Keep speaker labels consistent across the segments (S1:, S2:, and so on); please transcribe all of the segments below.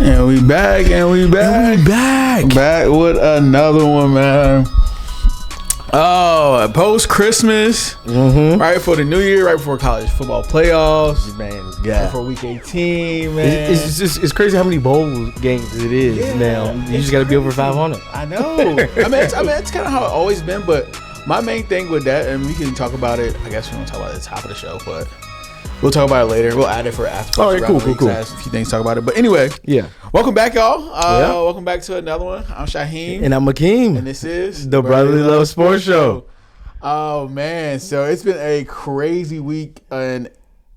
S1: And we back. Back with another one, man. Oh, post Christmas, right before the new year, right before college football playoffs,
S2: Man,
S1: right
S2: yeah.
S1: before week 18, man.
S2: It's crazy how many bowl games it is now. You just got to be over 500.
S1: I know. It's kind of how it's always been, but my main thing with that, and we can talk about it, I guess we don't talk about it at the top of the show, but we'll talk about it later. We'll add it for after.
S2: All right, cool.
S1: I have a few things to talk about it. But anyway,
S2: Yeah.
S1: welcome back, y'all.
S2: Yeah.
S1: Welcome back to another one. I'm Shaheem.
S2: And I'm Akeem.
S1: And this is
S2: The Brotherly Love Sports Show.
S1: Oh, man. So it's been a crazy week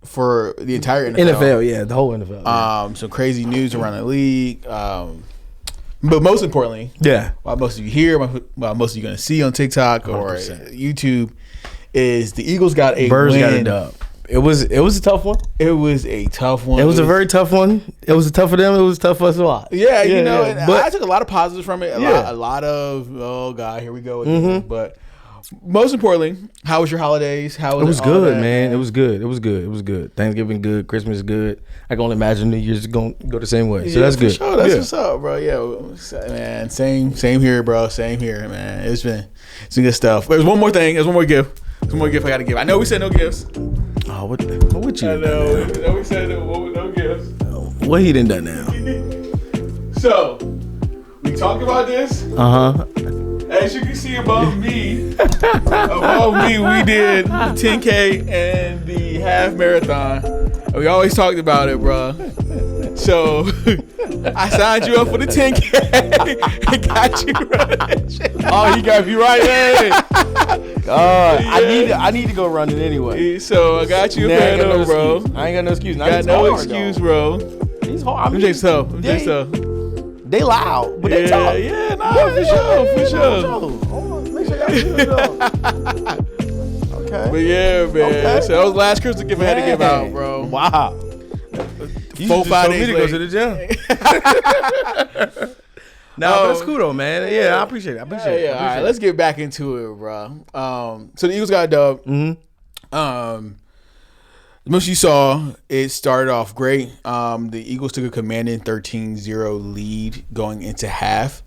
S1: for the entire NFL.
S2: NFL, yeah, the whole NFL. Yeah.
S1: Some crazy news around the league. But most importantly, while most of you hear, while most of you going to see on TikTok or
S2: 100%.
S1: YouTube, is the Eagles got a
S2: Birds
S1: win.
S2: got a dub. It was a tough one.
S1: It was a tough one.
S2: It was a very tough one. It was tough for them. It was tough for us a lot.
S1: Yeah, and
S2: but
S1: I took a lot of positives from it. A lot of, oh, God, here we go again. But most importantly, how was your holidays? How was
S2: It was
S1: all
S2: good,
S1: that,
S2: man. It was good. Thanksgiving good. Christmas good. I can only imagine New Year's going to go the same way. So that's
S1: for
S2: good.
S1: Sure. That's what's up, bro. Yeah, man. Same here, bro. Same here, man. It's been good stuff. There's one more thing. There's one more gift. There's one more gift I got to give. I know we said no gifts.
S2: Oh, what you?
S1: I know we said no gifts.
S2: What he done now?
S1: So, we talked about this. As you can see above me, we did the 10K and the half marathon. And we always talked about it, bro. So, I signed you up for the 10K and got you running.
S2: Oh, he got you right there. I need to go running anyway.
S1: So, I got you a fan, bro.
S2: I ain't got no excuse.
S1: Got no excuse, bro.
S2: He's hard.
S1: I'm just so.
S2: They loud, but they tough.
S1: For sure.
S2: Make sure y'all see them. Okay.
S1: But yeah, man.
S2: Okay.
S1: So that was last Christmas gift I had to give out, bro.
S2: Wow.
S1: 4-5 days
S2: to go to the gym. But it's cool though, man. Yeah, I appreciate it.
S1: Yeah. All right, let's get back into it, bro. So the Eagles got a dub. Most of you saw, it started off great. The Eagles took a commanding 13-0 lead going into half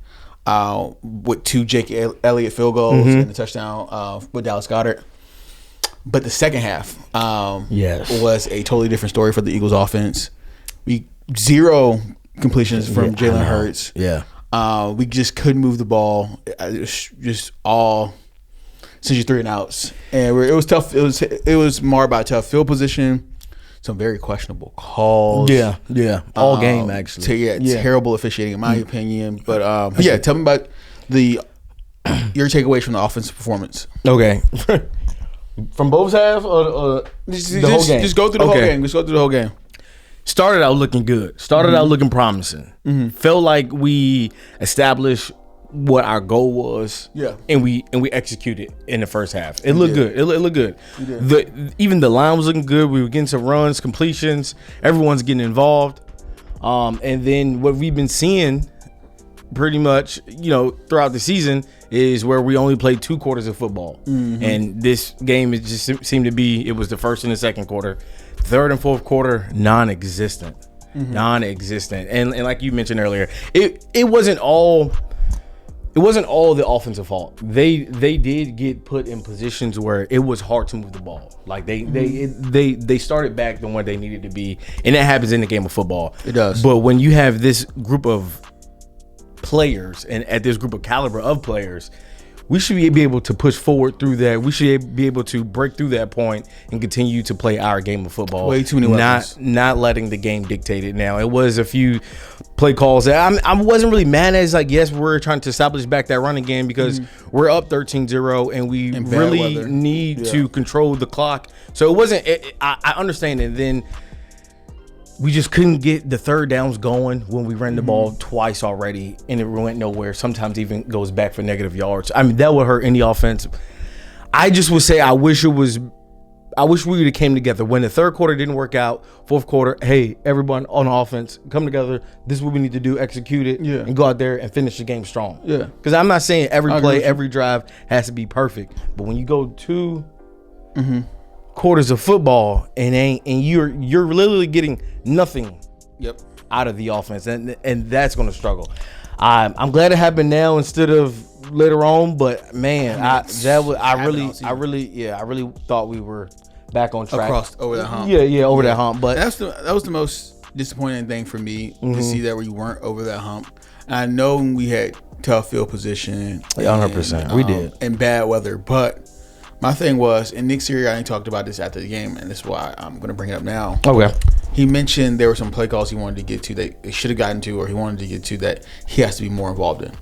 S1: with 2 Jake Elliott field goals and a touchdown with Dallas Goedert. But the second half was a totally different story for the Eagles offense. 0 completions from Jalen Hurts.
S2: Yeah.
S1: We just couldn't move the ball. It was just all essentially 3 and outs, and it was tough. It was more about tough field position, some very questionable calls.
S2: Yeah. All game actually.
S1: Terrible officiating in my opinion. But tell me about your takeaways from the offensive performance.
S2: Okay. From both halves or the whole game?
S1: Just go through the whole game. Just go through the whole game.
S2: Started out looking good. Started out looking promising. Felt like we established what our goal was.
S1: Yeah.
S2: And we executed in the first half. It looked good. It looked good. Even the line was looking good. We were getting some runs, completions. Everyone's getting involved. And then what we've been seeing pretty much, throughout the season is where we only played 2 quarters of football. And this game, it just seemed to be, it was the first and the second quarter. Third and fourth quarter, non-existent. And like you mentioned earlier, it wasn't all the offensive fault. They did get put in positions where it was hard to move the ball. Like they started back than where they needed to be, and that happens in the game of football.
S1: It does.
S2: But when you have this group of players and at this group of caliber of players, we should be able to push forward through that. We should be able to break through that point and continue to play our game of football.
S1: Way too many weapons.
S2: Not letting the game dictate it. Now, it was a few play calls that I wasn't really mad at. It's like, yes, we're trying to establish back that running game because we're up 13-0 and we really need to control the clock. So it wasn't, I understand it. Then we just couldn't get the third downs going when we ran the ball twice already, and it went nowhere. Sometimes even goes back for negative yards. I mean, that would hurt any offense. I just would say I wish we would have came together. When the third quarter didn't work out, fourth quarter, hey, everyone on offense, come together. This is what we need to do, execute it, and go out there and finish the game strong. Yeah. Because I'm not saying every play, every drive has to be perfect. But when you go 2 quarters of football and you're literally getting nothing out of the offense, and that's going to struggle. I'm glad it happened now instead of later on, but man, I really thought we were back on track
S1: over that hump.
S2: Over that hump. But
S1: that was the most disappointing thing for me to see that we weren't over that hump. And I know we had tough field position,
S2: 100%. We did,
S1: and bad weather. But my thing was, and Nick Sirianni talked about this after the game, and this is why I'm going to bring it up now.
S2: Okay.
S1: He mentioned there were some play calls he wanted to get to that they should have gotten to, or he wanted to get to that he has to be more involved in.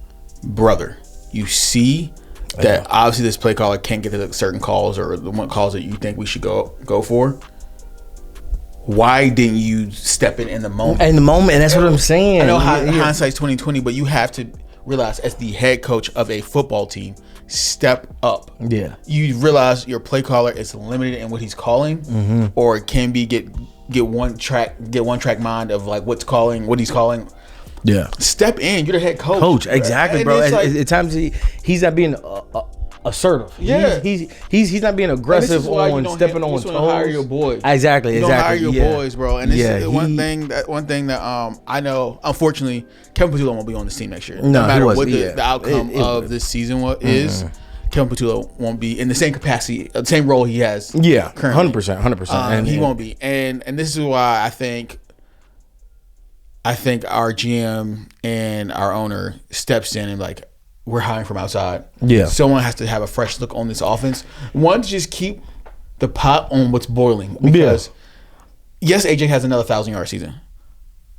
S1: Brother, you see that obviously this play caller can't get to the certain calls or the one calls that you think we should go for. Why didn't you step in the moment?
S2: And that's what I'm saying.
S1: I know hindsight's 20/20, but you have to realize as the head coach of a football team, step up.
S2: Yeah.
S1: You realize your play caller is limited in what he's calling, or it can be get one track mind of like what he's calling.
S2: Yeah.
S1: Step in. You're the head coach.
S2: Exactly, bro. At times he's not being assertive.
S1: Yeah.
S2: He's not being aggressive on stepping on toes.
S1: Hire your boys.
S2: Exactly.
S1: You don't hire your boys, bro. And this is one thing that I know. Unfortunately, Kevin Patullo won't be on this team next year. No matter what the outcome of this season is. Kevin Patullo won't be in the same capacity, the same role he has.
S2: Yeah,
S1: currently.
S2: 100%.
S1: And he won't be. And this is why I think our GM and our owner steps in and like, we're hiring from outside.
S2: Yeah.
S1: Someone has to have a fresh look on this offense. One, to just keep the pot on what's boiling. Because yes, AJ has another 1,000-yard season.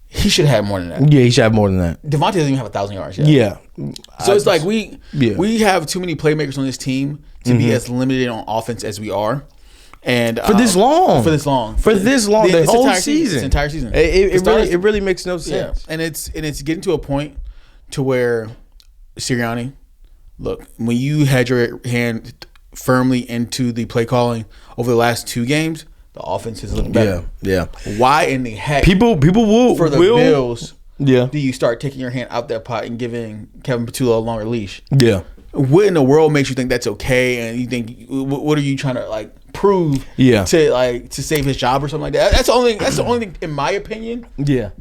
S1: He should have more than that.
S2: Yeah, he should have more than that.
S1: Devontae doesn't even have 1,000 yards yet.
S2: Yeah.
S1: So it's like we have too many playmakers on this team to be as limited on offense as we are. And
S2: for this long,
S1: the
S2: whole season,
S1: this entire season,
S2: it really makes no sense.
S1: Yeah. And it's getting to a point to where Sirianni, look, when you had your hand firmly into the play calling over the last 2 games, the offense is looking better.
S2: Yeah.
S1: Why in the heck
S2: people will
S1: for the Bills?
S2: Yeah.
S1: Do you start taking your hand out that pot and giving Kevin Patullo a longer leash?
S2: Yeah.
S1: What in the world makes you think that's okay? And you think, what are you trying to like prove?
S2: Yeah.
S1: To save his job or something like that. That's the only thing, in my opinion.
S2: Yeah.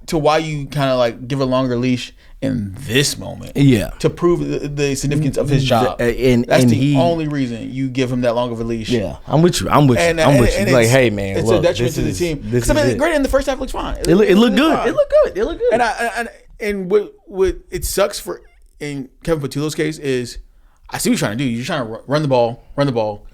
S1: To why you kind of like give a longer leash in this moment.
S2: Yeah.
S1: To prove the significance of his job. That's the only reason you give him that long of a leash.
S2: Yeah. I'm with you. I'm with you. Like, hey man,
S1: it's a detriment to the team. Because granted, in the first half looks fine.
S2: It looked good. It looked good.
S1: And what it sucks for in Kevin Patullo's case is, I see what you're trying to do. You're trying to run the ball.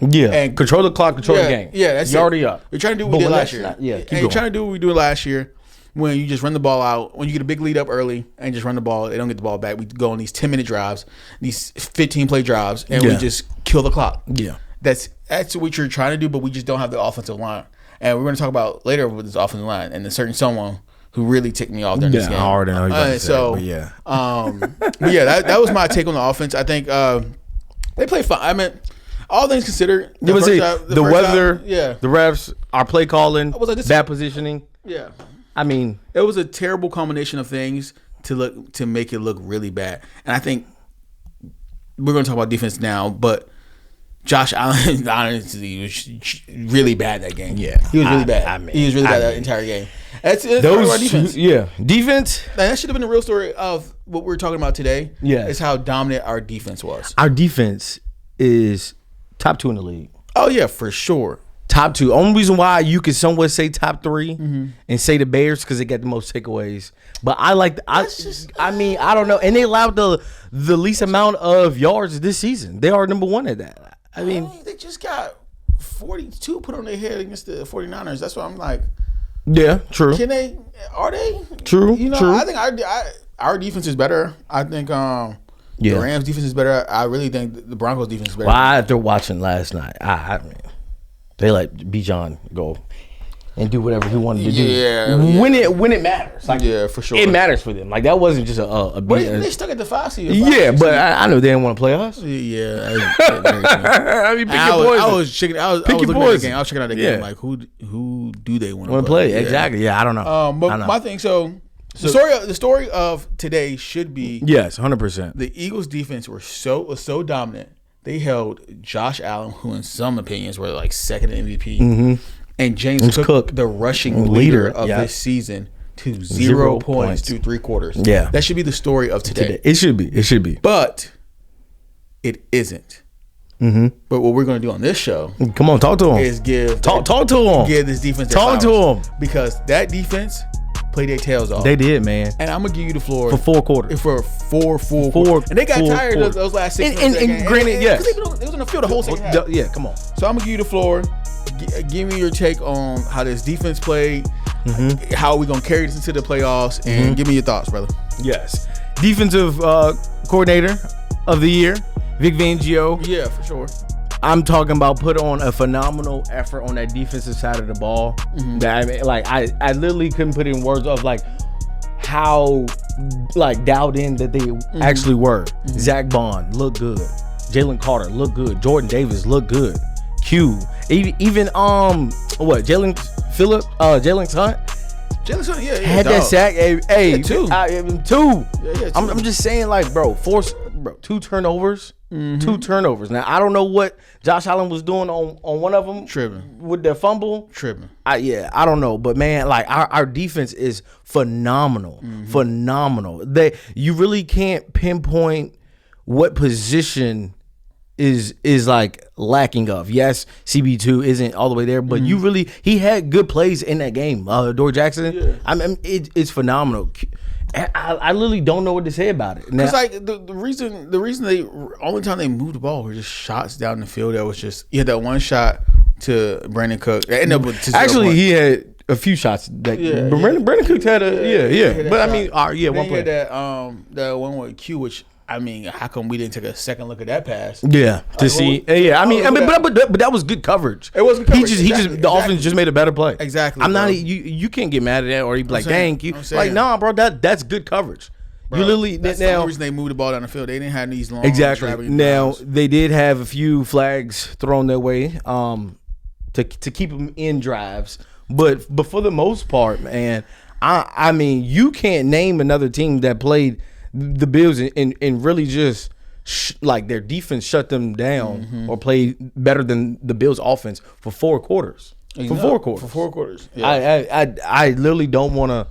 S2: Yeah.
S1: And
S2: control the clock, control the game.
S1: Yeah, that's
S2: you're already up.
S1: You're trying to do what we did last year.
S2: You're
S1: trying to do what we did last year when you just run the ball out. When you get a big lead up early and just run the ball, they don't get the ball back. We go on these 10-minute drives, these 15-play drives, and we just kill the clock.
S2: Yeah.
S1: That's what you're trying to do, but we just don't have the offensive line. And we're going to talk about later with this offensive line and a certain someone who really ticked me off during this game.
S2: I already know
S1: that was my take on the offense. I think they play fine. I mean, all things considered,
S2: the weather, the refs, our play calling, bad positioning.
S1: Yeah,
S2: I mean,
S1: it was a terrible combination of things to make it look really bad. And I think we're going to talk about defense now, but Josh Allen honestly was really bad that game.
S2: Yeah,
S1: he was really bad. He was really bad that entire game. That's part of our defense.
S2: Defense.
S1: That should have been the real story of what we're talking about today.
S2: Yeah,
S1: is how dominant our defense was.
S2: Our defense is top 2 in the league.
S1: Oh yeah, for sure.
S2: Top 2. Only reason why you could somewhat say top 3 and say the Bears because they got the most takeaways. But I like. I don't know. And they allowed the least amount of yards this season. They are number 1 at that. I mean,
S1: they just got 42 put on their head against the 49ers. That's why I'm like,
S2: yeah, true.
S1: Are they?
S2: True. True.
S1: I think our defense is better. I think the Rams defense is better. I really think the Broncos defense is better.
S2: Well, after watching last night, I mean, they let Bijan go and do whatever he wanted to do.
S1: Yeah.
S2: When it matters. Like,
S1: yeah, for sure.
S2: It matters for them. Like, that wasn't just a
S1: but they stuck at the 5 seed.
S2: Yeah, but I know they didn't want to play us.
S1: Yeah.
S2: I mean, pick your poison.
S1: I was looking at the game. I was checking out the game. Like, who do they want to play?
S2: Yeah. Exactly. Yeah, I don't know.
S1: But my thing, the story of today should be,
S2: yes, 100%.
S1: The Eagles defense was so dominant. They held Josh Allen, who in some opinions were like second MVP, and James Cook, the rushing leader of this season, to 0 points through 3 quarters.
S2: Yeah.
S1: That should be the story of today.
S2: It should be. It should be.
S1: But it isn't.
S2: Mm-hmm.
S1: But what we're going to do on this show,
S2: come on, talk to him.
S1: Is
S2: talk to him.
S1: Give this defense
S2: talk to him,
S1: because that defense played their tails off.
S2: They did, man.
S1: And I'm gonna give you the floor
S2: for 4 quarters.
S1: For 4 full quarters. And they got tired of those last 6 minutes.
S2: And granted, yes,
S1: it was on the field the whole second half.
S2: Yeah, come on.
S1: So I'm gonna give you the floor. Give me your take on how this defense played. Mm-hmm. How are we gonna carry this into the playoffs? And give me your thoughts, brother.
S2: Yes. Defensive coordinator of the year, Vic Fangio.
S1: Yeah, for sure.
S2: I'm talking about put on a phenomenal effort on that defensive side of the ball. Mm-hmm. That I literally couldn't put in words of like how dialed in that they actually were. Mm-hmm. Zach Bond looked good. Jalen Carter looked good. Jordan Davis looked good. Q. Even Jalen Hunt.
S1: Jalen Hunt, yeah,
S2: had that sack. Hey,
S1: 2.
S2: 2. Yeah, 2. I'm just saying, bro, 2 turnovers. Mm-hmm. 2 turnovers. Now I don't know what Josh Allen was doing on one of them.
S1: Tripping
S2: with the fumble.
S1: Tripping.
S2: I don't know, but man, our defense is phenomenal. Mm-hmm. Phenomenal. You really can't pinpoint what position is lacking of. Yes, CB2 isn't all the way there, but he had good plays in that game. Dory Jackson. Yeah. I mean, it's phenomenal. I literally don't know what to say about it.
S1: Because the reason only time they moved the ball were just shots down the field. That was just you had that one shot to Brandon Cook. That ended up with
S2: actually he had a few shots. Brandon Cook had but I mean, one play.
S1: That one with Q, which. I mean, how come we didn't take a second look at that pass?
S2: Yeah, to see. I mean, but that was good coverage.
S1: It was good coverage.
S2: The offense just made a better play.
S1: Exactly.
S2: I'm not. You can't get mad at that, or you'd be like, dang, you nah, bro. That's good coverage. Bro, you literally
S1: that's the only reason they moved the ball down the field. They didn't have these long.
S2: Exactly. Now they did have a few flags thrown their way, to keep them in drives, but for the most part, man, I mean, you can't name another team that played the Bills and really just their defense shut them down or played better than the Bills offense for 4 quarters. For 4 quarters. Yeah. I literally don't want to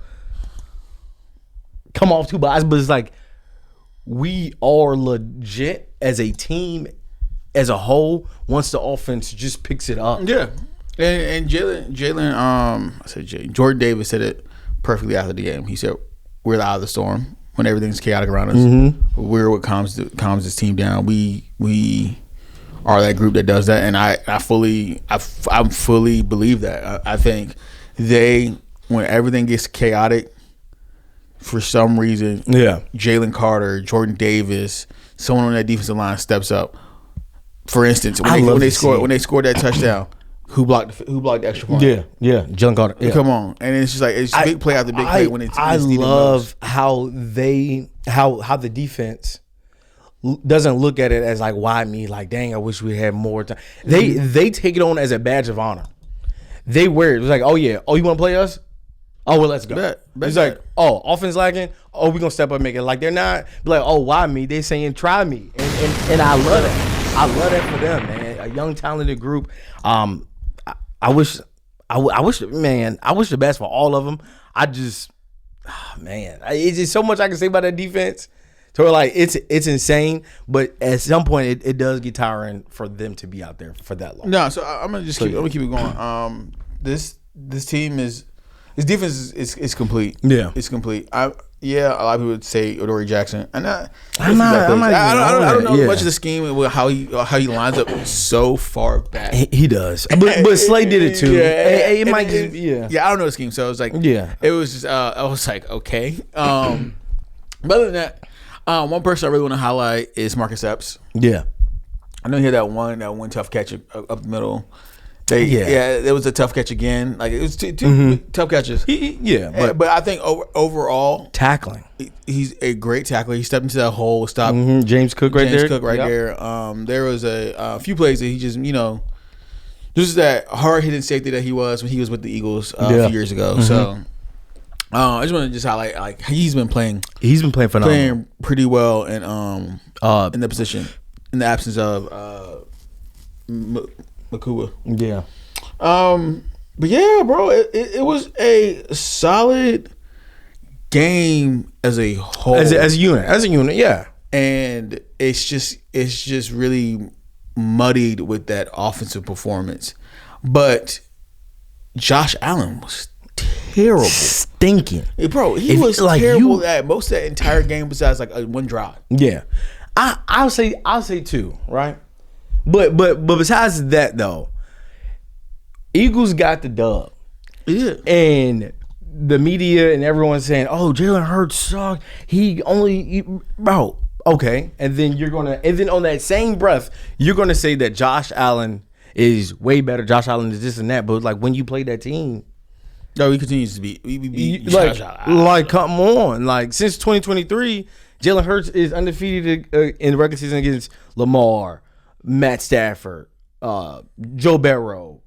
S2: come off too biased, but it's we are legit as a team as a whole once the offense just picks it up.
S1: Yeah. And Jordan Davis said it perfectly after the game. He said, "We're out of the storm. When everything's chaotic around us, we're what calms this team down. We are that group that does that." And I fully believe that. I think when everything gets chaotic, for some reason, Jalen Carter, Jordan Davis, someone on that defensive line steps up. For instance, when they scored that touchdown. Who blocked the extra point?
S2: Yeah, Jalen Carter. Yeah.
S1: Come on, and it's just it's big play after big play when it's.
S2: I love how the defense doesn't look at it as why me? Dang, I wish we had more time. They take it on as a badge of honor. They wear it. It's oh yeah, you want to play us? Oh well, let's go. It's offense lacking. Oh, we gonna step up and make it. They're not oh why me? They saying try me, and I love that. I love that for them, man. A young talented group. I wish the best for all of them. It's just so much I can say about that defense. So it's insane, but at some point it does get tiring for them to be out there for that long.
S1: No, so I'm gonna keep it going. This defense is complete.
S2: Yeah,
S1: it's complete. A lot of people would say Adoree Jackson, and I don't know much of the scheme with how he lines up so far back.
S2: He does, but Slay did it too. It might just
S1: I don't know the scheme, so it was it was just I was okay. But other than that, one person I really want to highlight is Marcus Epps.
S2: Yeah,
S1: I know he had that one tough catch up the middle. It was a tough catch again. It was two tough catches. But I think overall
S2: tackling,
S1: he's a great tackler. He stepped into that hole, stopped
S2: James Cook right there.
S1: There was a few plays that he just just that hard hitting safety that he was when he was with the Eagles a few years ago. So I just want to just highlight he's been playing.
S2: He's been playing phenomenal,
S1: playing pretty well in the position in the absence of Makua.
S2: Yeah.
S1: But yeah, bro, it was a solid game as a whole,
S2: as a unit, yeah.
S1: And it's just really muddied with that offensive performance. But Josh Allen was terrible,
S2: stinking,
S1: bro. He was like terrible at most of that entire game, besides like one drive.
S2: Yeah, I'll say two, right? But besides that though, Eagles got the dub.
S1: Yeah,
S2: and the media and everyone's saying, "Oh, Jalen Hurts sucked. Bro." Okay, and then on that same breath, you're gonna say that Josh Allen is way better. Josh Allen is this and that, but like when you play that team,
S1: no, he continues to be
S2: like come on, like since 2023, Jalen Hurts is undefeated in the regular season against Lamar, Matt Stafford, Joe Burrow,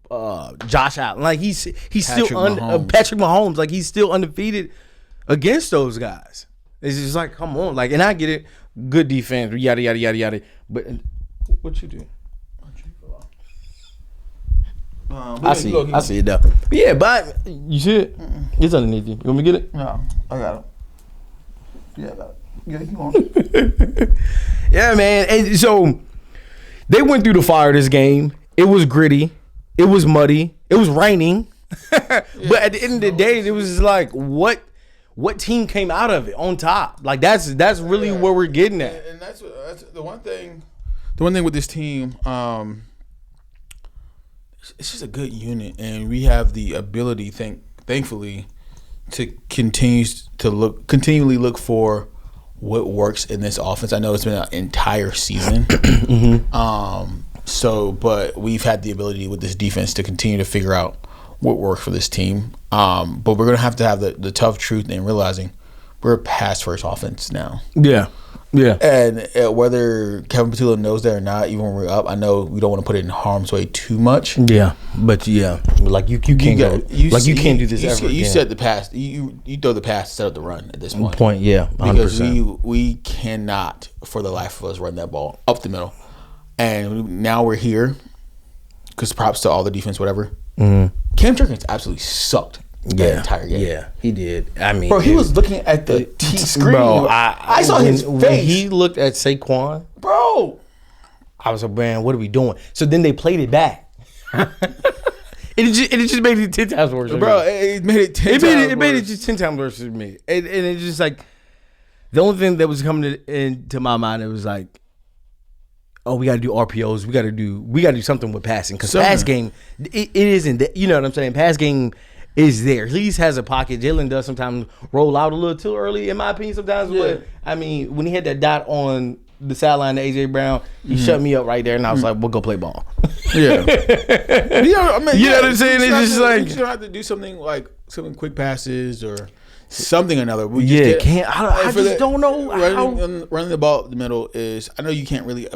S2: Josh Allen. Like he's still Patrick Mahomes. Like he's still undefeated against those guys. It's just like come on, like, and I get it. Good defense, yada yada yada yada. But what you do? I see it though. But yeah, but you see it? It's underneath you. You want me to get it?
S1: No, I got it. Yeah, I got it. Yeah, you want it?
S2: Yeah, man. And so they went through the fire this game. It was gritty. It was muddy. It was raining. But at the end of the day, it was like what team came out of it on top? Like that's really where we're getting at.
S1: And that's the one thing. The one thing with this team, it's just a good unit, and we have the ability, thankfully, to continually look for what works in this offense. I know it's been an entire season, but we've had the ability with this defense to continue to figure out what works for this team. But we're gonna have to have the tough truth in realizing we're a pass first offense now.
S2: Yeah.
S1: And whether Kevin Patullo knows that or not, even when we're up, I know we don't want to put it in harm's way too much.
S2: Yeah, but like you can't go. You can't do this ever again.
S1: You said the pass. You throw the pass instead of the run at this point.
S2: Yeah, 100%.
S1: Because we cannot for the life of us run that ball up the middle. And now we're here because props to all the defense, whatever. Mm-hmm. Cam Jerkins absolutely sucked. That entire game.
S2: Yeah, he did. I mean,
S1: bro, he was looking at the screen.
S2: Bro,
S1: I saw his face.
S2: When he looked at Saquon,
S1: bro,
S2: I was like, man, what are we doing? So then they played it back. It just made it 10 times worse.
S1: Bro, it made it 10 times worse.
S2: It made it just 10 times worse for me. And it's just like, the only thing that was coming into my mind, it was like, oh, we got to do RPOs. We got to do something with passing. Because pass game, it isn't that, you know what I'm saying? Pass game is there. At least has a pocket. Jalen does sometimes roll out a little too early, in my opinion, sometimes. Yeah. But, I mean, when he had that dot on the sideline to A.J. Brown, he shut me up right there, and I was like, we'll go play ball.
S1: Yeah. You know what I'm saying?
S2: It's just like,
S1: you don't have to do something like some quick passes or something or another.
S2: I just don't know how.
S1: Running the ball up the middle is, I know you can't really,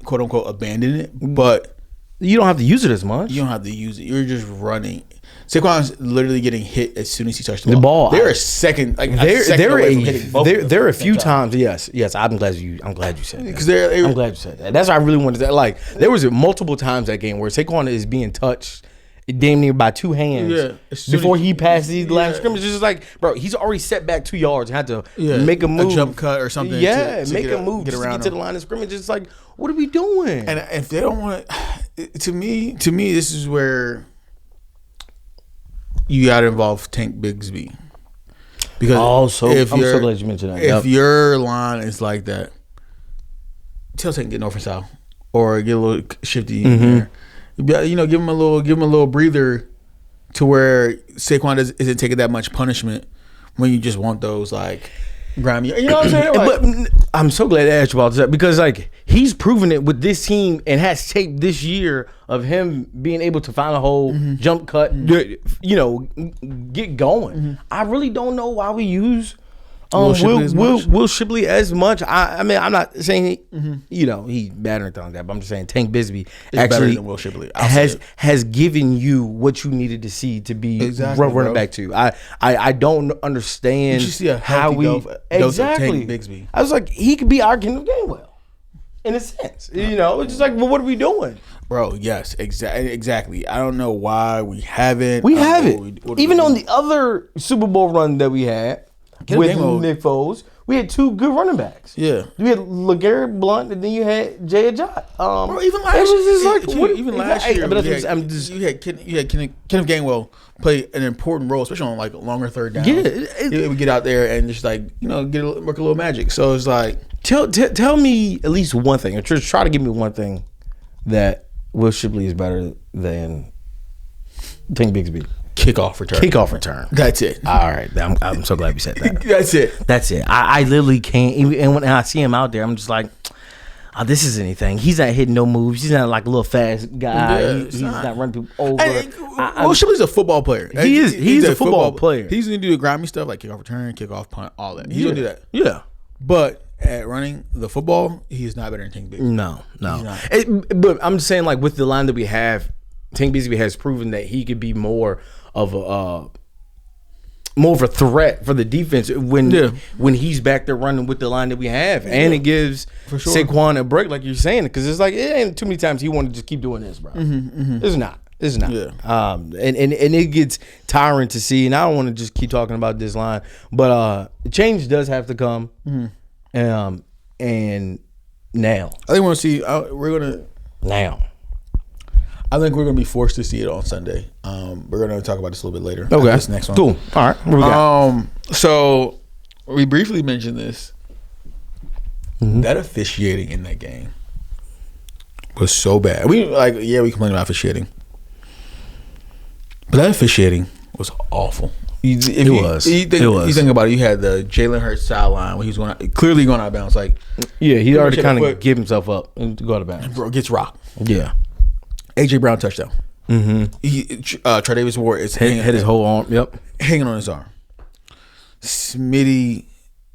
S1: quote unquote, abandon it, but
S2: you don't have to use it as much.
S1: You don't have to use it. You're just running. Saquon's literally getting hit as soon as he touched the ball. They're a second, like
S2: there are a few times. Yes. I'm glad you said that.
S1: Because
S2: I'm glad you said that. That's what I really wanted to say. Like there was multiple times that game where Saquon is being touched damn near by two hands before he passes the line of scrimmage. It's just like, bro, he's already set back 2 yards and had to make a move,
S1: a jump cut or something.
S2: Yeah, make a move just to get to the line of scrimmage. It's like, what are we doing?
S1: And if they don't want to me, this is where you got to involve Tank Bigsby. Because
S2: I'm so glad you mentioned that.
S1: If your line is like that, tell Tank get north and south or get a little shifty in there. You know, give him a little breather to where Saquon isn't taking that much punishment when you just want those like grimy. You know what I'm saying? Like,
S2: but I'm so glad I asked you about that because like he's proven it with this team and has tape this year of him being able to find a hole, jump cut, you know, get going. I really don't know why we use Will Shipley as much. I mean, I'm not saying you know, he's bad or anything like that, but I'm just saying Tank Bigsby actually
S1: Will Shipley
S2: has given you what you needed to see to be running back to. I don't understand how we
S1: Tank Bigsby.
S2: I was like, he could be our Kenneth Gainwell in a sense. You know, it's just like, well, what are we doing?
S1: Bro, yes, exactly. I don't know why we haven't.
S2: Even on the other Super Bowl run that we had, with Nick Foles. We had 2 good running backs.
S1: Yeah.
S2: You had LeGarrette Blount, and then you had Jay Ajay.
S1: Bro, even last year, you had Kenneth Gainwell play an important role, especially on like longer third downs. Yeah, he would get out there and just like work a little magic. So it's like
S2: tell me at least one thing, or try to give me one thing that Will Shipley is better than Tank Bigsby.
S1: Kickoff return. That's it.
S2: All right. I'm so glad you said that.
S1: That's it.
S2: I literally can't. And when I see him out there, I'm just like, oh, this is anything. He's not hitting no moves. He's not like a little fast guy.
S1: Yeah,
S2: he's not running people over.
S1: Well, Shipley's a football player.
S2: He is. He's a football player.
S1: He's going to do the grimy stuff like kickoff return, kickoff punt, all that. He's going to do that.
S2: Yeah.
S1: But at running the football, he is not better than Tank Bigsby.
S2: No. But I'm just saying, like, with the line that we have, Tank Bigsby has proven that he could be more of a threat for the defense when he's back there running with the line that we have, and it gives Saquon a break, like you're saying, because it's like it ain't too many times he wanted to just keep doing this, bro. It's not. Yeah. And it gets tiring to see, and I don't want to just keep talking about this line, but change does have to come, and now
S1: I think we're gonna now. I think we're going to be forced to see it on Sunday. We're going to talk about this a little bit later.
S2: Okay.
S1: This next one.
S2: Cool. All right. What we got?
S1: So we briefly mentioned this. That officiating in that game was so bad. We complain about officiating, but that officiating was awful.
S2: It was.
S1: You think about it. You had the Jalen Hurts sideline when he was clearly going out of bounds. Like,
S2: yeah, he already kind of gave himself up and go out of bounds.
S1: Bro, gets rocked.
S2: Yeah.
S1: AJ Brown touchdown. Tre'Davious Ward is
S2: hit his whole arm. Yep,
S1: hanging on his arm. Smitty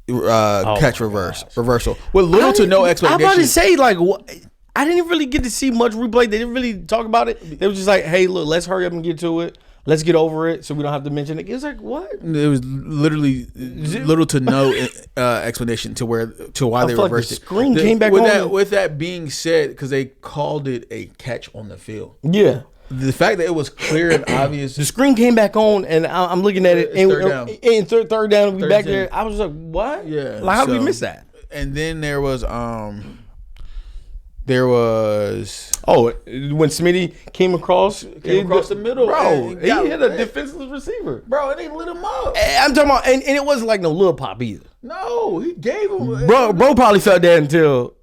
S1: catch reversal with little to no explanation.
S2: I'm about to say, like, I didn't really get to see much replay. They didn't really talk about it. They were just like, "Hey, look, let's hurry up and get to it. Let's get over it, so we don't have to mention it." It was like, what?
S1: It was literally little to no explanation to why they reversed
S2: like the screen came back on.
S1: With that being said, because they called it a catch on the field.
S2: Yeah.
S1: The fact that it was clear and obvious.
S2: The screen came back on, and I'm looking at it. Third down, we back there. I was like, what?
S1: Yeah.
S2: Like, how did we miss that?
S1: And then there was when
S2: Smitty came across
S1: the middle,
S2: bro, he hit a defenseless receiver,
S1: bro, and they lit him up.
S2: I'm talking about, and it wasn't like no little pop either.
S1: No, he gave him.
S2: Bro probably felt that until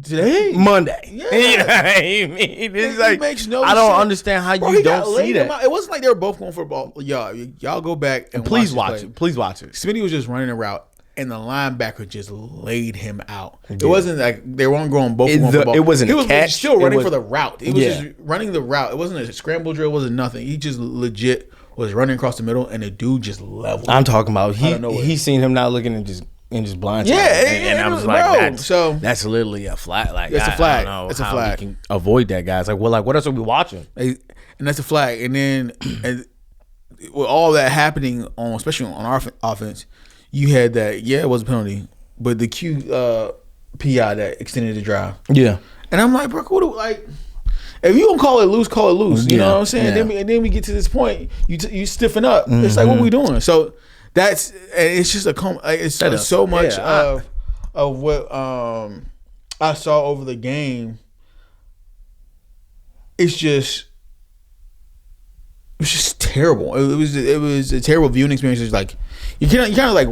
S1: today,
S2: Monday.
S1: Yeah,
S2: you know what I mean? It's like,
S1: it makes no
S2: I don't
S1: sense.
S2: understand how you don't see that.
S1: It wasn't like they were both going for the ball. Y'all go back and
S2: please watch it. Please watch it.
S1: Smitty was just running a route, and the linebacker just laid him out. Yeah. It wasn't like they weren't going both for the ball.
S2: It wasn't. He was
S1: still running for the route. He was just running the route. It wasn't a scramble drill. It wasn't nothing. He just legit was running across the middle, and the dude just leveled.
S2: I'm talking about he seen him not looking and just blind. And I was like, that's literally a flag. Like,
S1: it's a flag.
S2: It's a flag. We can avoid that, guys. Like, what else are we watching?
S1: And that's a flag. And then with all that happening especially on our offense, you had that. Yeah, it was a penalty, but the PI that extended the drive.
S2: Yeah,
S1: and I'm like, bro, if you don't call it loose, call it loose. You know what I'm saying?
S2: Yeah.
S1: Then we get to this point, you stiffen up. It's like, what are we doing? So it's just so much of what I saw over the game. It was just terrible. It was a terrible viewing experience. It's like you kind of like,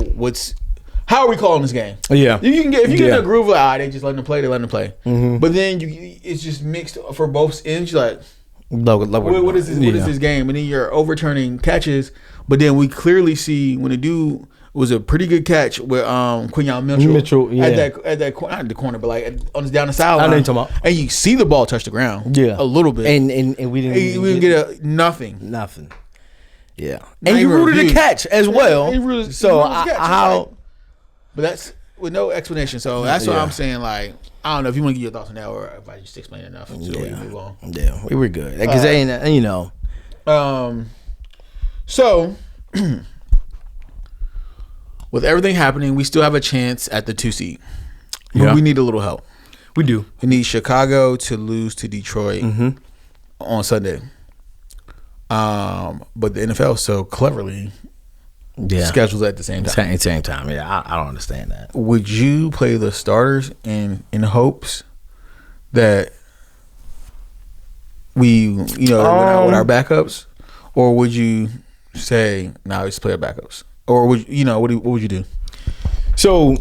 S1: how are we calling this game?
S2: Yeah,
S1: if you get in a groove, like, they just letting them play. They letting them play. Mm-hmm. But then it's just mixed for both ends. You're like, what is this? What is this game? And then you're overturning catches. But then we clearly see when the dude was a pretty good catch with Quinyon Mitchell at that not the corner, but like down the sideline.
S2: I know you're talking about.
S1: And you see the ball touch the ground. Yeah, a little bit.
S2: And we didn't
S1: get nothing.
S2: Nothing. Yeah, and you rooted a catch as well.
S1: But that's with no explanation. So that's what I'm saying. Like, I don't know if you want to give your thoughts on that, or if I just explain enough. So we can move on.
S2: Yeah, we were good because you know.
S1: So. With everything happening, we still have a chance at the 2 seed. But we need a little help.
S2: We do.
S1: We need Chicago to lose to Detroit on Sunday. But the NFL so cleverly schedules at the same time.
S2: Same time. Yeah, I don't understand that.
S1: Would you play the starters in hopes that we, went out with our backups, or would you say, "Nah, let's play our backups"? Or would what would you do?
S2: So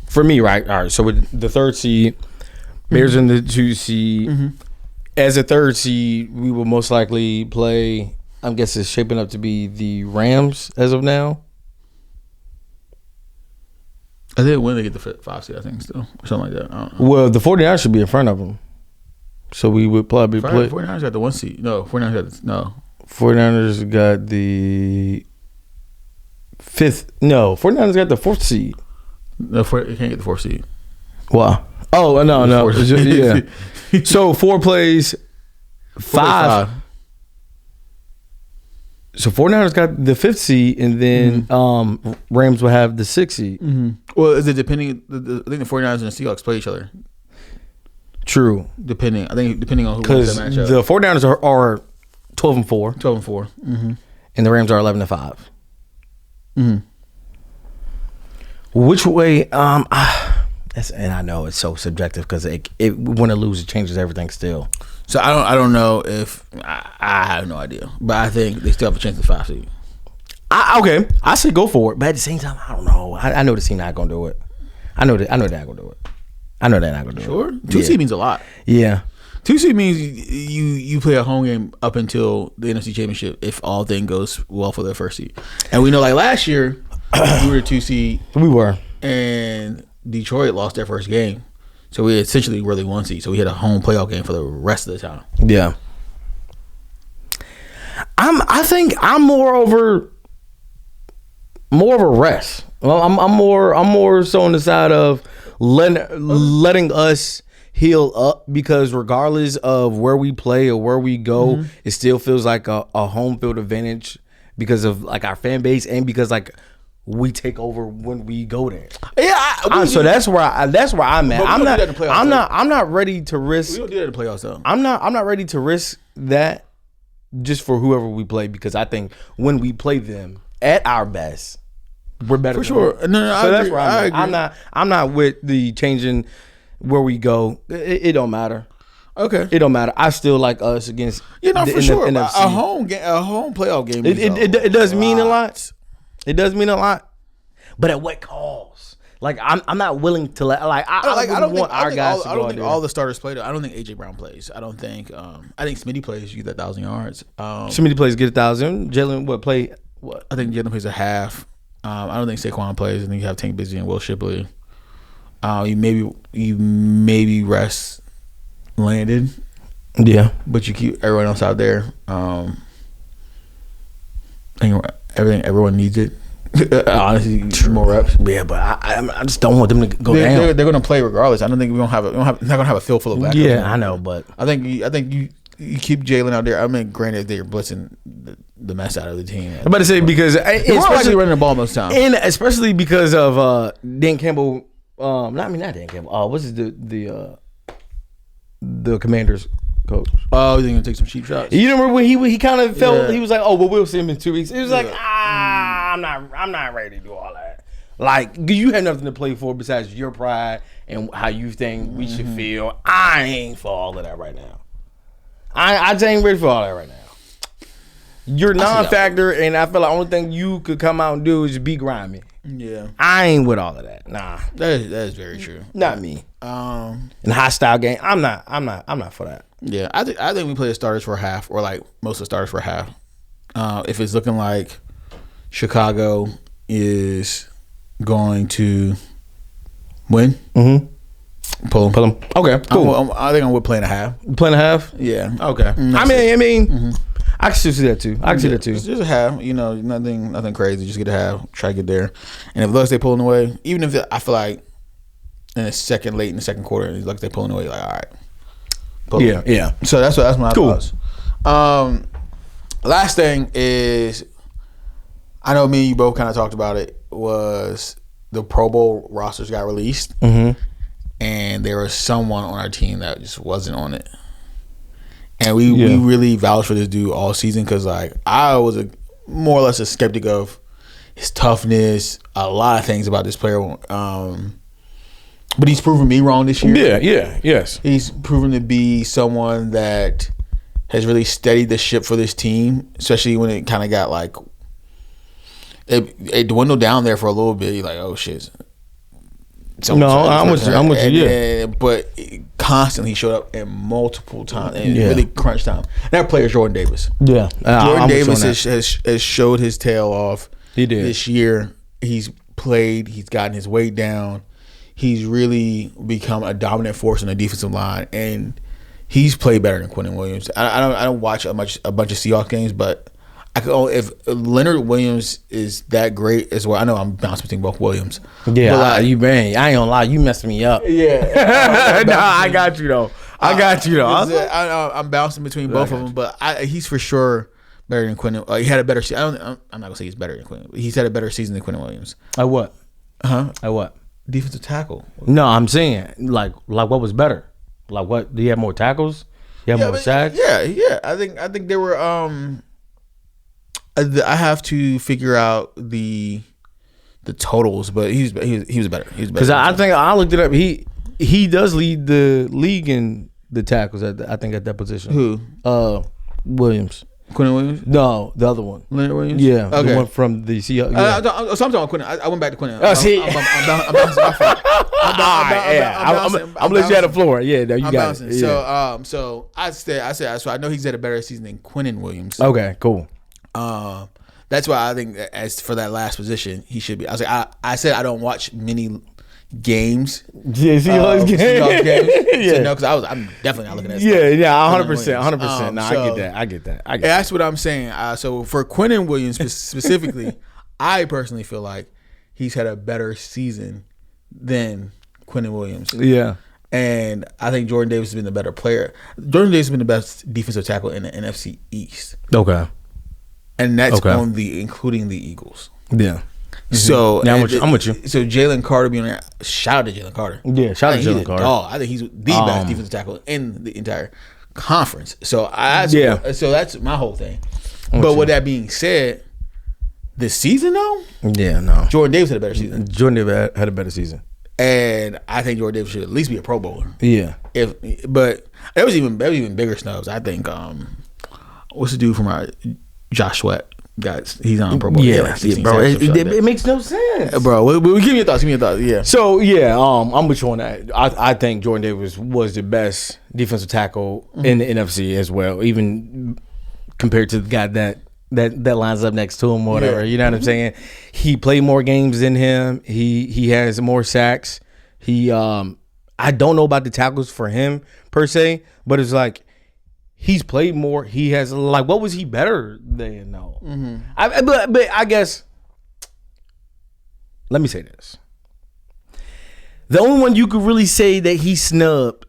S2: for me, right? All right. So with the 3rd seed, Bears in the 2 seed. Mm-hmm. As a 3rd seed, we will most likely play. I guess it's shaping up to be the Rams as of now.
S1: I think when they get the 5 seed, I think still or something like that. I don't know.
S2: Well, the 49ers should be in front of them, so we would probably play.
S1: 49ers got the 1 seed. No,
S2: 49ers got the 5th. No, 49ers got the 4th seed.
S1: No, you can't get the 4th seed.
S2: Wow. Oh no. Yeah. So 4 plays 5. So 49ers got the 5th seed, and then Rams will have the 6th seed.
S1: Mm-hmm. Well, is it depending? I think the 49ers and the Seahawks play each other.
S2: True.
S1: Depending on who wins the matchup.
S2: The 49ers are 12-4.
S1: 12-4. Mm-hmm.
S2: And the Rams are 11-5.
S1: Mm-hmm.
S2: Which way? And I know it's so subjective because it win or lose, it changes everything still.
S1: So I don't know if I have no idea, but I think they still have a chance at 5 seed.
S2: Okay, I say go for it, but at the same time, I don't know. I know the team not gonna do it. I know they're not gonna do it. I know they're not gonna do it.
S1: Sure, 2 seed means a lot.
S2: Yeah,
S1: 2 seed means you play a home game up until the NFC Championship if all things goes well for the 1st seed. And we know, like last year, we were the 2 seed.
S2: We were,
S1: and Detroit lost their 1st game. So we essentially were the 1 seed. So we had a home playoff game for the rest of the time.
S2: Yeah. I think I'm more of a rest. Well, I'm more so on the side of letting us heal up, because regardless of where we play or where we go, it still feels like a home field advantage because of like our fan base and because like we take over when we go there.
S1: Yeah,
S2: so that's where I'm at. I'm not ready to risk.
S1: We don't do that in the playoffs though.
S2: I'm not ready to risk that just for whoever we play, because I think when we play them at our best, we're better
S1: for sure. No,
S2: so that's where I'm at. I'm not with the changing where we go. It don't matter.
S1: Okay,
S2: it don't matter. I still like us against
S1: for sure. A home playoff game.
S2: It does mean a lot. It does mean a lot, but at what cost? Like I'm not willing to let I don't want our guys to go.
S1: I don't think all the starters play. I don't think AJ Brown plays. I don't think. I think Smitty plays. You get that 1,000 yards.
S2: Smitty plays, get 1,000. Jalen play what?
S1: I think Jalen plays a half. I don't think Saquon plays. I think you have Tank Bigsby and Will Shipley. You maybe rest Landon.
S2: Yeah,
S1: but you keep everyone else out there. Everyone needs it. Honestly, more reps.
S2: Yeah, but I just don't want them to go down.
S1: They're going to play regardless. I don't think we're not going to have a field full of backups.
S2: Yeah, I know, but
S1: I think you keep Jalen out there. I mean, granted, they're blitzing the mess out of the team.
S2: I'm about to say, because
S1: we're actually running the ball most times,
S2: and especially because of Dan Campbell. Not Dan Campbell. What's the Commanders coach?
S1: Oh, he's gonna take some cheap shots.
S2: You remember when he kind of felt he was like, oh, well, we'll see him in 2 weeks. It was like, I'm not ready to do all that. Like, you had nothing to play for besides your pride and how you think we should feel. I ain't for all of that right now. I ain't ready for all that right now. You're non-factor, and I feel like the only thing you could come out and do is be grimy.
S1: Yeah,
S2: I ain't with all of that. Nah,
S1: that is very true.
S2: Not me. In hostile game, I'm not for that.
S1: Yeah, I think we play the starters for a half, or like most of the starters for a half. If it's looking like Chicago is going to win, pull them. Okay, cool. I think I'm with playing a half.
S2: Playing a half?
S1: Yeah.
S2: Okay. I mean. I can still see that too.
S1: Just a half, nothing crazy. Just get a half, try to get there. And if it looks they pulling away, even if I feel like late in the second quarter, it looks they pulling away, like, all right.
S2: Yeah.
S1: So that's my thoughts. Last thing is, I know me and you both kind of talked about it, was the Pro Bowl rosters got released, and there was someone on our team that just wasn't on it. And we really vouched for this dude all season, because like I was more or less a skeptic of his toughness, a lot of things about this player. But he's proven me wrong this year.
S2: Yes.
S1: He's proven to be someone that has really steadied the ship for this team, especially when it kind of got like it dwindled down there for a little bit. You're like, oh shit.
S2: I'm with you. Yeah,
S1: but constantly showed up in multiple times and really crunch time. That player is Jordan Davis.
S2: Yeah,
S1: Jordan Davis has showed his tail off.
S2: He did
S1: this year. He's played. He's gotten his weight down. He's really become a dominant force in the defensive line, and he's played better than Quinnen Williams. I don't watch a bunch of Seahawks games, but I could only, if Leonard Williams is that great as well. I know I'm bouncing between both Williams.
S2: Yeah, I ain't gonna lie, you messed me up.
S1: Yeah,
S2: I got you though.
S1: I'm bouncing between both of them, but he's for sure better than Quinnen. He had a better season. I'm not gonna say he's better than Quinnen. He's had a better season than Quinnen Williams.
S2: At what?
S1: At
S2: what?
S1: Defensive tackle.
S2: No, I'm saying like what was better? Like what? Do you have more tackles? You have more sacks?
S1: Yeah. I think there were. I have to figure out the totals, but he was better.
S2: Because I think I looked it up. He does lead the league in the tackles. I think at that position.
S1: Who?
S2: Williams.
S1: Quinnen Williams?
S2: No, the other one.
S1: Leonard Williams?
S2: Yeah, okay. The one from the Seahawks.
S1: Yeah. So I'm talking about Quinnen. I went back to Quinnen.
S2: I'm let you have the floor. Yeah, no, you got it.
S1: Yeah. So I said, so I know he's had a better season than Quinnen Williams.
S2: Okay, cool.
S1: That's why I think as for that last position, he should be. I was like, I said I don't watch many games.
S2: Yeah, Seahawks games.
S1: Yeah, no, because I'm definitely not looking at.
S2: Yeah, 100%. No, I get that.
S1: That's what I'm saying. So for Quinnen Williams specifically, I personally feel like he's had a better season than Quinnen Williams.
S2: Yeah.
S1: And I think Jordan Davis has been the better player. Jordan Davis has been the best defensive tackle in the NFC East.
S2: Okay.
S1: And that's including the Eagles.
S2: Yeah. Mm-hmm.
S1: So
S2: I'm with you.
S1: So Jalen Carter being there, shout out to Jalen Carter.
S2: Yeah, shout out to Jalen Carter.
S1: I think he's the best defensive tackle in the entire conference. So so that's my whole thing. But with that being said, this season though, Jordan Davis had a better season.
S2: Jordan Davis had a better season,
S1: and I think Jordan Davis should at least be a Pro Bowler.
S2: Yeah.
S1: But there was even bigger snubs. I think what's the dude from Josh Sweat? Guys, he's on Pro Bowl.
S2: Yeah, bro. It makes no sense,
S1: bro. Give me your thoughts. Yeah.
S2: So I'm with you on that. I think Jordan Davis was the best defensive tackle in the NFC as well, even compared to the guy that lines up next to him or whatever. You know what I'm saying? He played more games than him. He has more sacks. I don't know about the tackles for him per se, but it's like he's played more. He has what was he better than? No. Mm-hmm. But I guess let me say this. The only one you could really say that he snubbed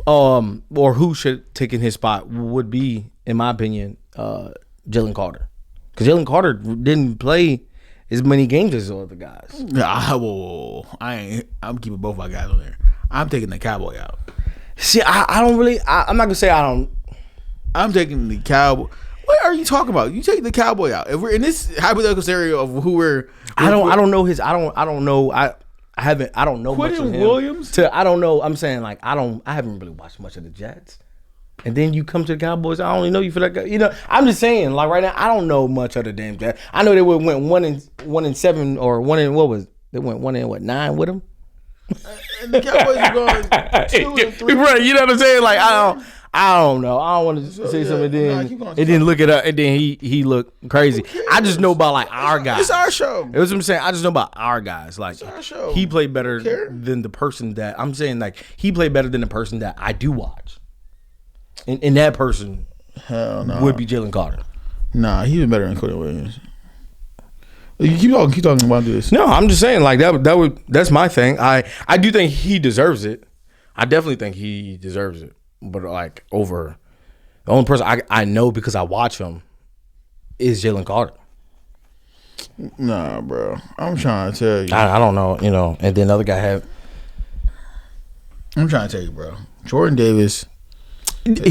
S2: or who should have taken his spot would be, in my opinion, Jalen Carter. Because Jalen Carter didn't play as many games as the other guys.
S1: I'm keeping both my guys on there. I'm taking the Cowboy out.
S2: See, I don't really. I'm not gonna say I don't.
S1: I'm taking the Cowboy. What are you talking about? You take the Cowboy out. If we're in this hypothetical scenario of who
S2: I don't know his. I don't know. I don't know much of him.
S1: Williams.
S2: I don't know. I'm saying I haven't really watched much of the Jets. And then you come to the Cowboys. I only know you for that guy. You know, I'm just saying. Right now, I don't know much of the damn Jets. I know they went 1-7 or 1 they went 1-9 with him.
S1: And the Cowboys are going 2-3.
S2: Right, you know what I'm saying? I don't know. I don't want to say something. Then it didn't look it up, and then he looked crazy. I just know about our guys.
S1: It's our show.
S2: That's what I'm saying. I just know about our guys.
S1: It's our show.
S2: He played better than the person that I'm saying. He played better than the person that I do watch. And that person would be Jalen Carter.
S1: Nah, he was better than Quinnen Williams. Keep talking about this.
S2: No, I'm just saying that's my thing. I do think he deserves it. I definitely think he deserves it. But over the only person I know because I watch him is Jalen Carter.
S1: Nah, bro. I'm trying to tell you.
S2: I don't know, and then the other guy had.
S1: I'm trying to tell you, bro. Jordan Davis.
S2: He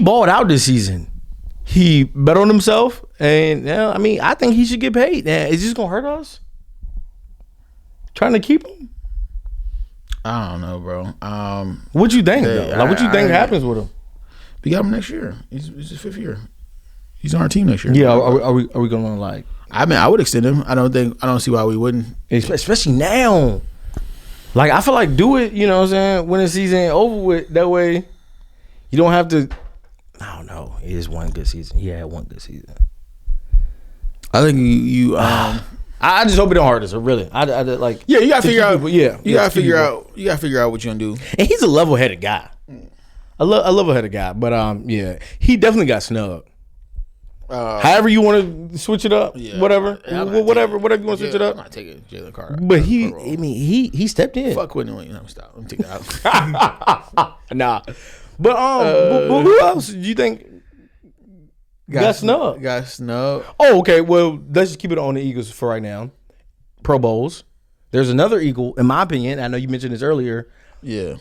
S2: balled out this season. He bet on himself, and I mean, I think he should get paid. Now, is this gonna hurt us? Trying to keep him?
S1: I don't know, bro.
S2: What you think? Though? Like, what you think happens with him?
S1: We got him next year. It's his 5th year. He's on our team next year.
S2: Yeah, are we gonna like?
S1: I mean, I would extend him. I don't see why we wouldn't.
S2: Especially now. Like, I feel like do it. You know what I'm saying? When the season over with, that way you don't have to. I don't know. It is one good season. He had one good season.
S1: I think you
S2: I just hope it don't hurt us. Really, I like.
S1: Yeah, you gotta figure out.
S2: You
S1: gotta figure out. You gotta figure out what you're gonna do.
S2: And he's a level-headed guy. A level-headed guy, but yeah, he definitely got snubbed. However you want to switch it up, whatever you want to switch it up.
S1: I'm not taking Jalen Carter.
S2: But he stepped in.
S1: Fuck Quentin Williams. Stop. Let me take that
S2: out. Nah, but who else do you think got snubbed?
S1: Got snubbed.
S2: Oh, okay. Well, let's just keep it on the Eagles for right now. Pro Bowls. There's another Eagle, in my opinion. I know you mentioned this earlier.
S1: Yeah.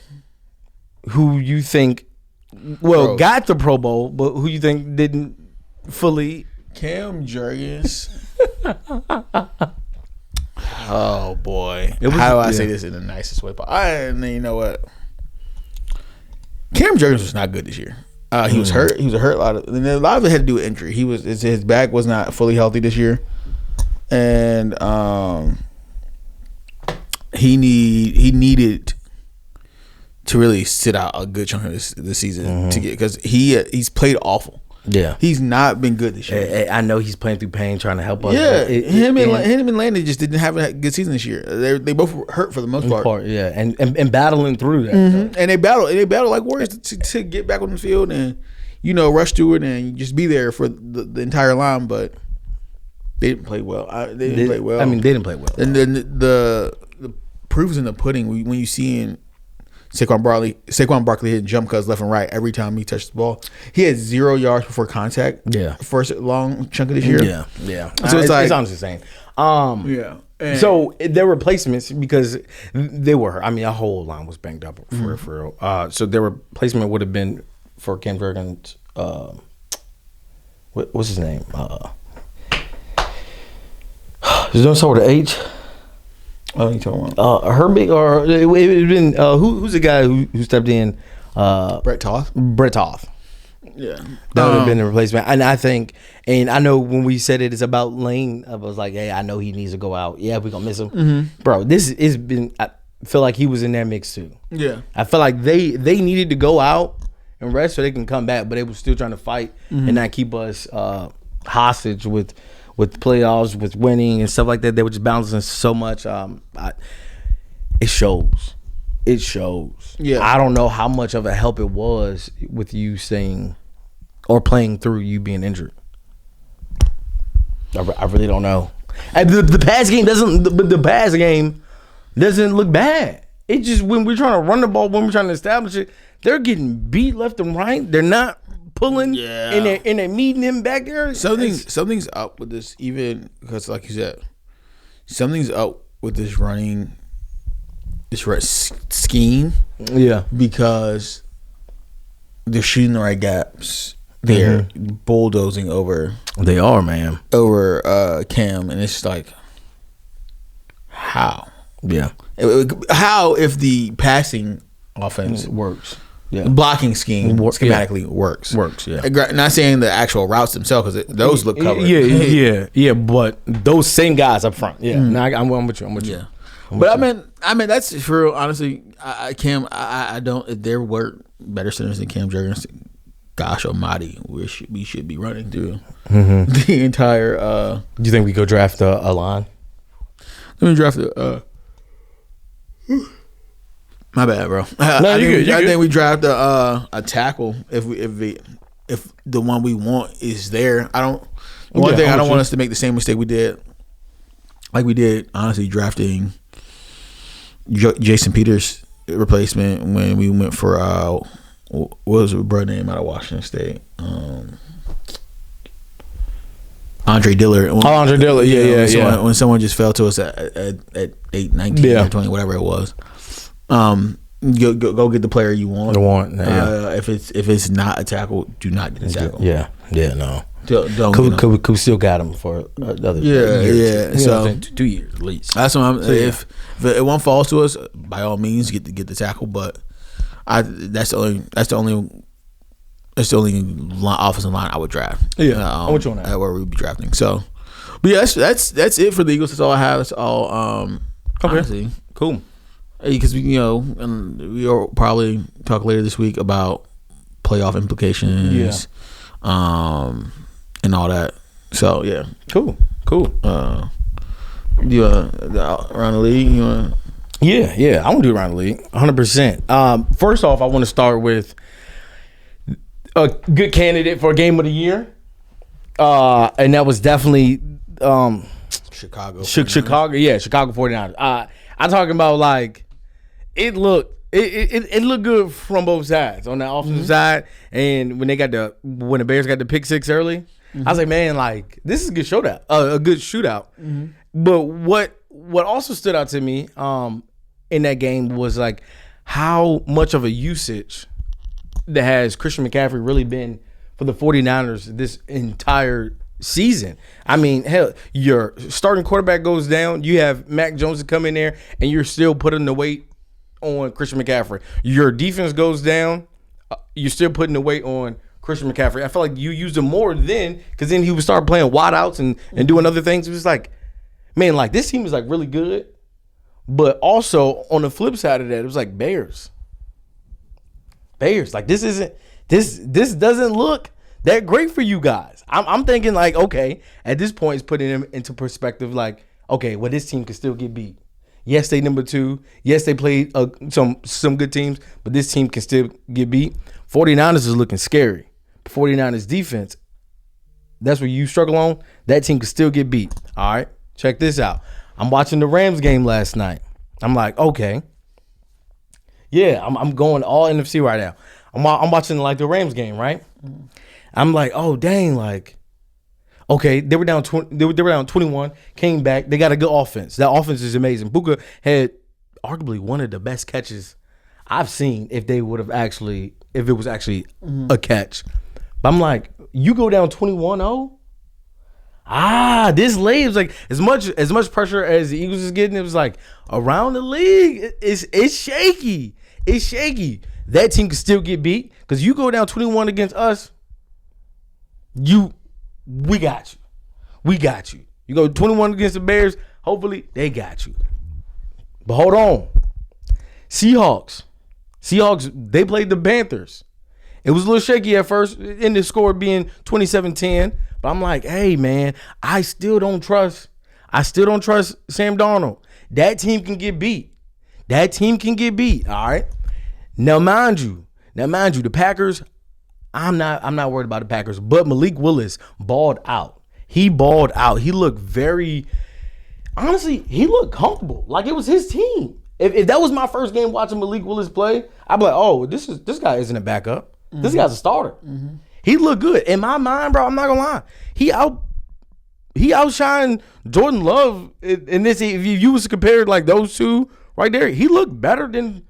S2: Who you think? Well, got the Pro Bowl, but who you think didn't fully?
S1: Cam Jurgens. Oh boy. How do I say this in the nicest way? You know what? Cam Jurgens was not good this year. He was hurt. He was hurt a lot of it had to do with injury. His back was not fully healthy this year, and he needed to really sit out a good chunk of this season to get, because he's played awful.
S2: Yeah,
S1: he's not been good this year.
S2: I know he's playing through pain, trying to help us.
S1: Yeah, him and Landon just didn't have a good season this year. They both were hurt for the most part.
S2: Yeah, and battling through that.
S1: And they battle like warriors to get back on the field and rush through it and just be there for the entire line. But they didn't play well. They didn't play well.
S2: I mean, they didn't play well.
S1: And then the proof is in the pudding when you see Saquon Barkley hitting jump cuts left and right every time he touched the ball. He had 0 yards before contact.
S2: Yeah,
S1: first long chunk of this year.
S2: Yeah.
S1: So it's
S2: honestly insane. So their replacements, because they were, I mean, our whole line was banged up for real. So their replacement would have been for Cam Jurgens. What's his name? Does it start with an H?
S1: Oh, you talking about
S2: Herbig, or it would have been who's the guy who stepped in?
S1: Brett Toth. Yeah,
S2: that would have been the replacement. And I think, and I know when we said it's about Lane, I was like, hey, I know he needs to go out. Yeah, we're gonna miss him, bro. This has been. I feel like he was in that mix too.
S1: Yeah,
S2: I feel like they needed to go out and rest so they can come back, but they were still trying to fight and not keep us hostage with playoffs, with winning and stuff like that. They were just bouncing so much. It shows. Yeah, I don't know how much of a help it was with you saying or playing through you being injured. I really don't know. And the pass game doesn't. The pass game doesn't look bad. It just, when we're trying to run the ball, when we're trying to establish it, they're getting beat left and right. They're not pulling, and they're meeting him back there.
S1: Something's up with this, even because, like you said, something's up with this running, scheme.
S2: Yeah,
S1: because they're shooting the right gaps. They're bulldozing over.
S2: They are, man.
S1: Over Cam, and it's like, how?
S2: Yeah,
S1: how if the passing offense
S2: works?
S1: Yeah, blocking scheme schematically works.
S2: Yeah,
S1: not saying the actual routes themselves, because those look covered.
S2: Yeah. But those same guys up front. Yeah, I'm with you.
S1: Yeah, but I mean that's for real. Honestly, Cam, I don't. If there were better centers than Cam Jurgens, gosh almighty, we should be running through the entire.
S2: Do you think we go draft a line?
S1: Let me draft my bad, bro. I think we draft a tackle if the one we want is there. I don't want us to make the same mistake we did, honestly, drafting Jason Peters replacement when we went for what was his brother name out of Washington State, Andre Dillard.
S2: Andre Dillard, yeah.
S1: When someone just fell to us at 8, 19, 20, whatever it was. go get the player you want.
S2: Yeah.
S1: If it's not a tackle, do not get a tackle.
S2: Yeah, no.
S1: Don't
S2: Could still got him for another
S1: year.
S2: So 2 years at least.
S1: That's what I'm. So, if it one falls to us, by all means get the tackle. But that's the only offensive line I would draft.
S2: Yeah, I'm with you on that.
S1: Where we'd be drafting. So, but yeah, that's it for the Eagles. That's all I have. That's all.
S2: Okay,
S1: honestly.
S2: cool.
S1: Because and we'll probably talk later this week about playoff implications. And all that. So yeah,
S2: cool.
S1: You around the league? You want?
S2: Yeah. I want to do around the league, 100%. First off, I want to start with a good candidate for game of the year, and that was definitely
S1: Chicago.
S2: Chicago 49ers. I'm talking about like it looked good from both sides on the offensive side, and when the Bears got the pick six early. I was like, man, like this is a good shootout. But what also stood out to me in that game was like how much of a usage that has Christian McCaffrey really been for the 49ers this entire season. I mean, hell, your starting quarterback goes down. You have Mac Jones to come in there, and you're still putting the weight on Christian McCaffrey. Your defense goes down. You're still putting the weight on Christian McCaffrey. I felt like you used him more then, because then he would start playing wide outs and doing other things. It was like, man, like this team is like really good. But also on the flip side of that, it was like Bears. Like this doesn't look that great for you guys. I'm thinking like, okay, at this point it's putting them into perspective like, okay, well this team can still get beat. Yes, they number 2. Yes, they played some good teams, but this team can still get beat. 49ers is looking scary. 49ers defense, that's where you struggle on. That team can still get beat. All right, check this out. I'm watching the Rams game last night. I'm like, okay. Yeah, I'm going all NFC right now. I'm watching like the Rams game, right? I'm like, oh dang, like, okay, they were down 21, came back. They got a good offense. That offense is amazing. Puka had arguably one of the best catches I've seen if it was actually a catch. But I'm like, you go down 21-0? This league is like as much pressure as the Eagles is getting, it was like around the league, it's shaky. It's shaky. That team can still get beat because you go down 21 against us, we got you. We got you. You go 21 against the Bears, hopefully they got you. But hold on. Seahawks, they played the Panthers. It was a little shaky at first, in the score being 27-10. But I'm like, hey, man, I still don't trust Sam Darnold. That team can get beat. All right. Now, mind you, the Packers, I'm not worried about the Packers, but Malik Willis balled out. He balled out. He looked he looked comfortable. Like it was his team. If that was my first game watching Malik Willis play, I'd be like, oh, this guy isn't a backup. Mm-hmm. This guy's a starter. Mm-hmm. He looked good. In my mind, bro, I'm not gonna lie. He outshined Jordan Love in this. If you was to compare like those two right there, he looked better than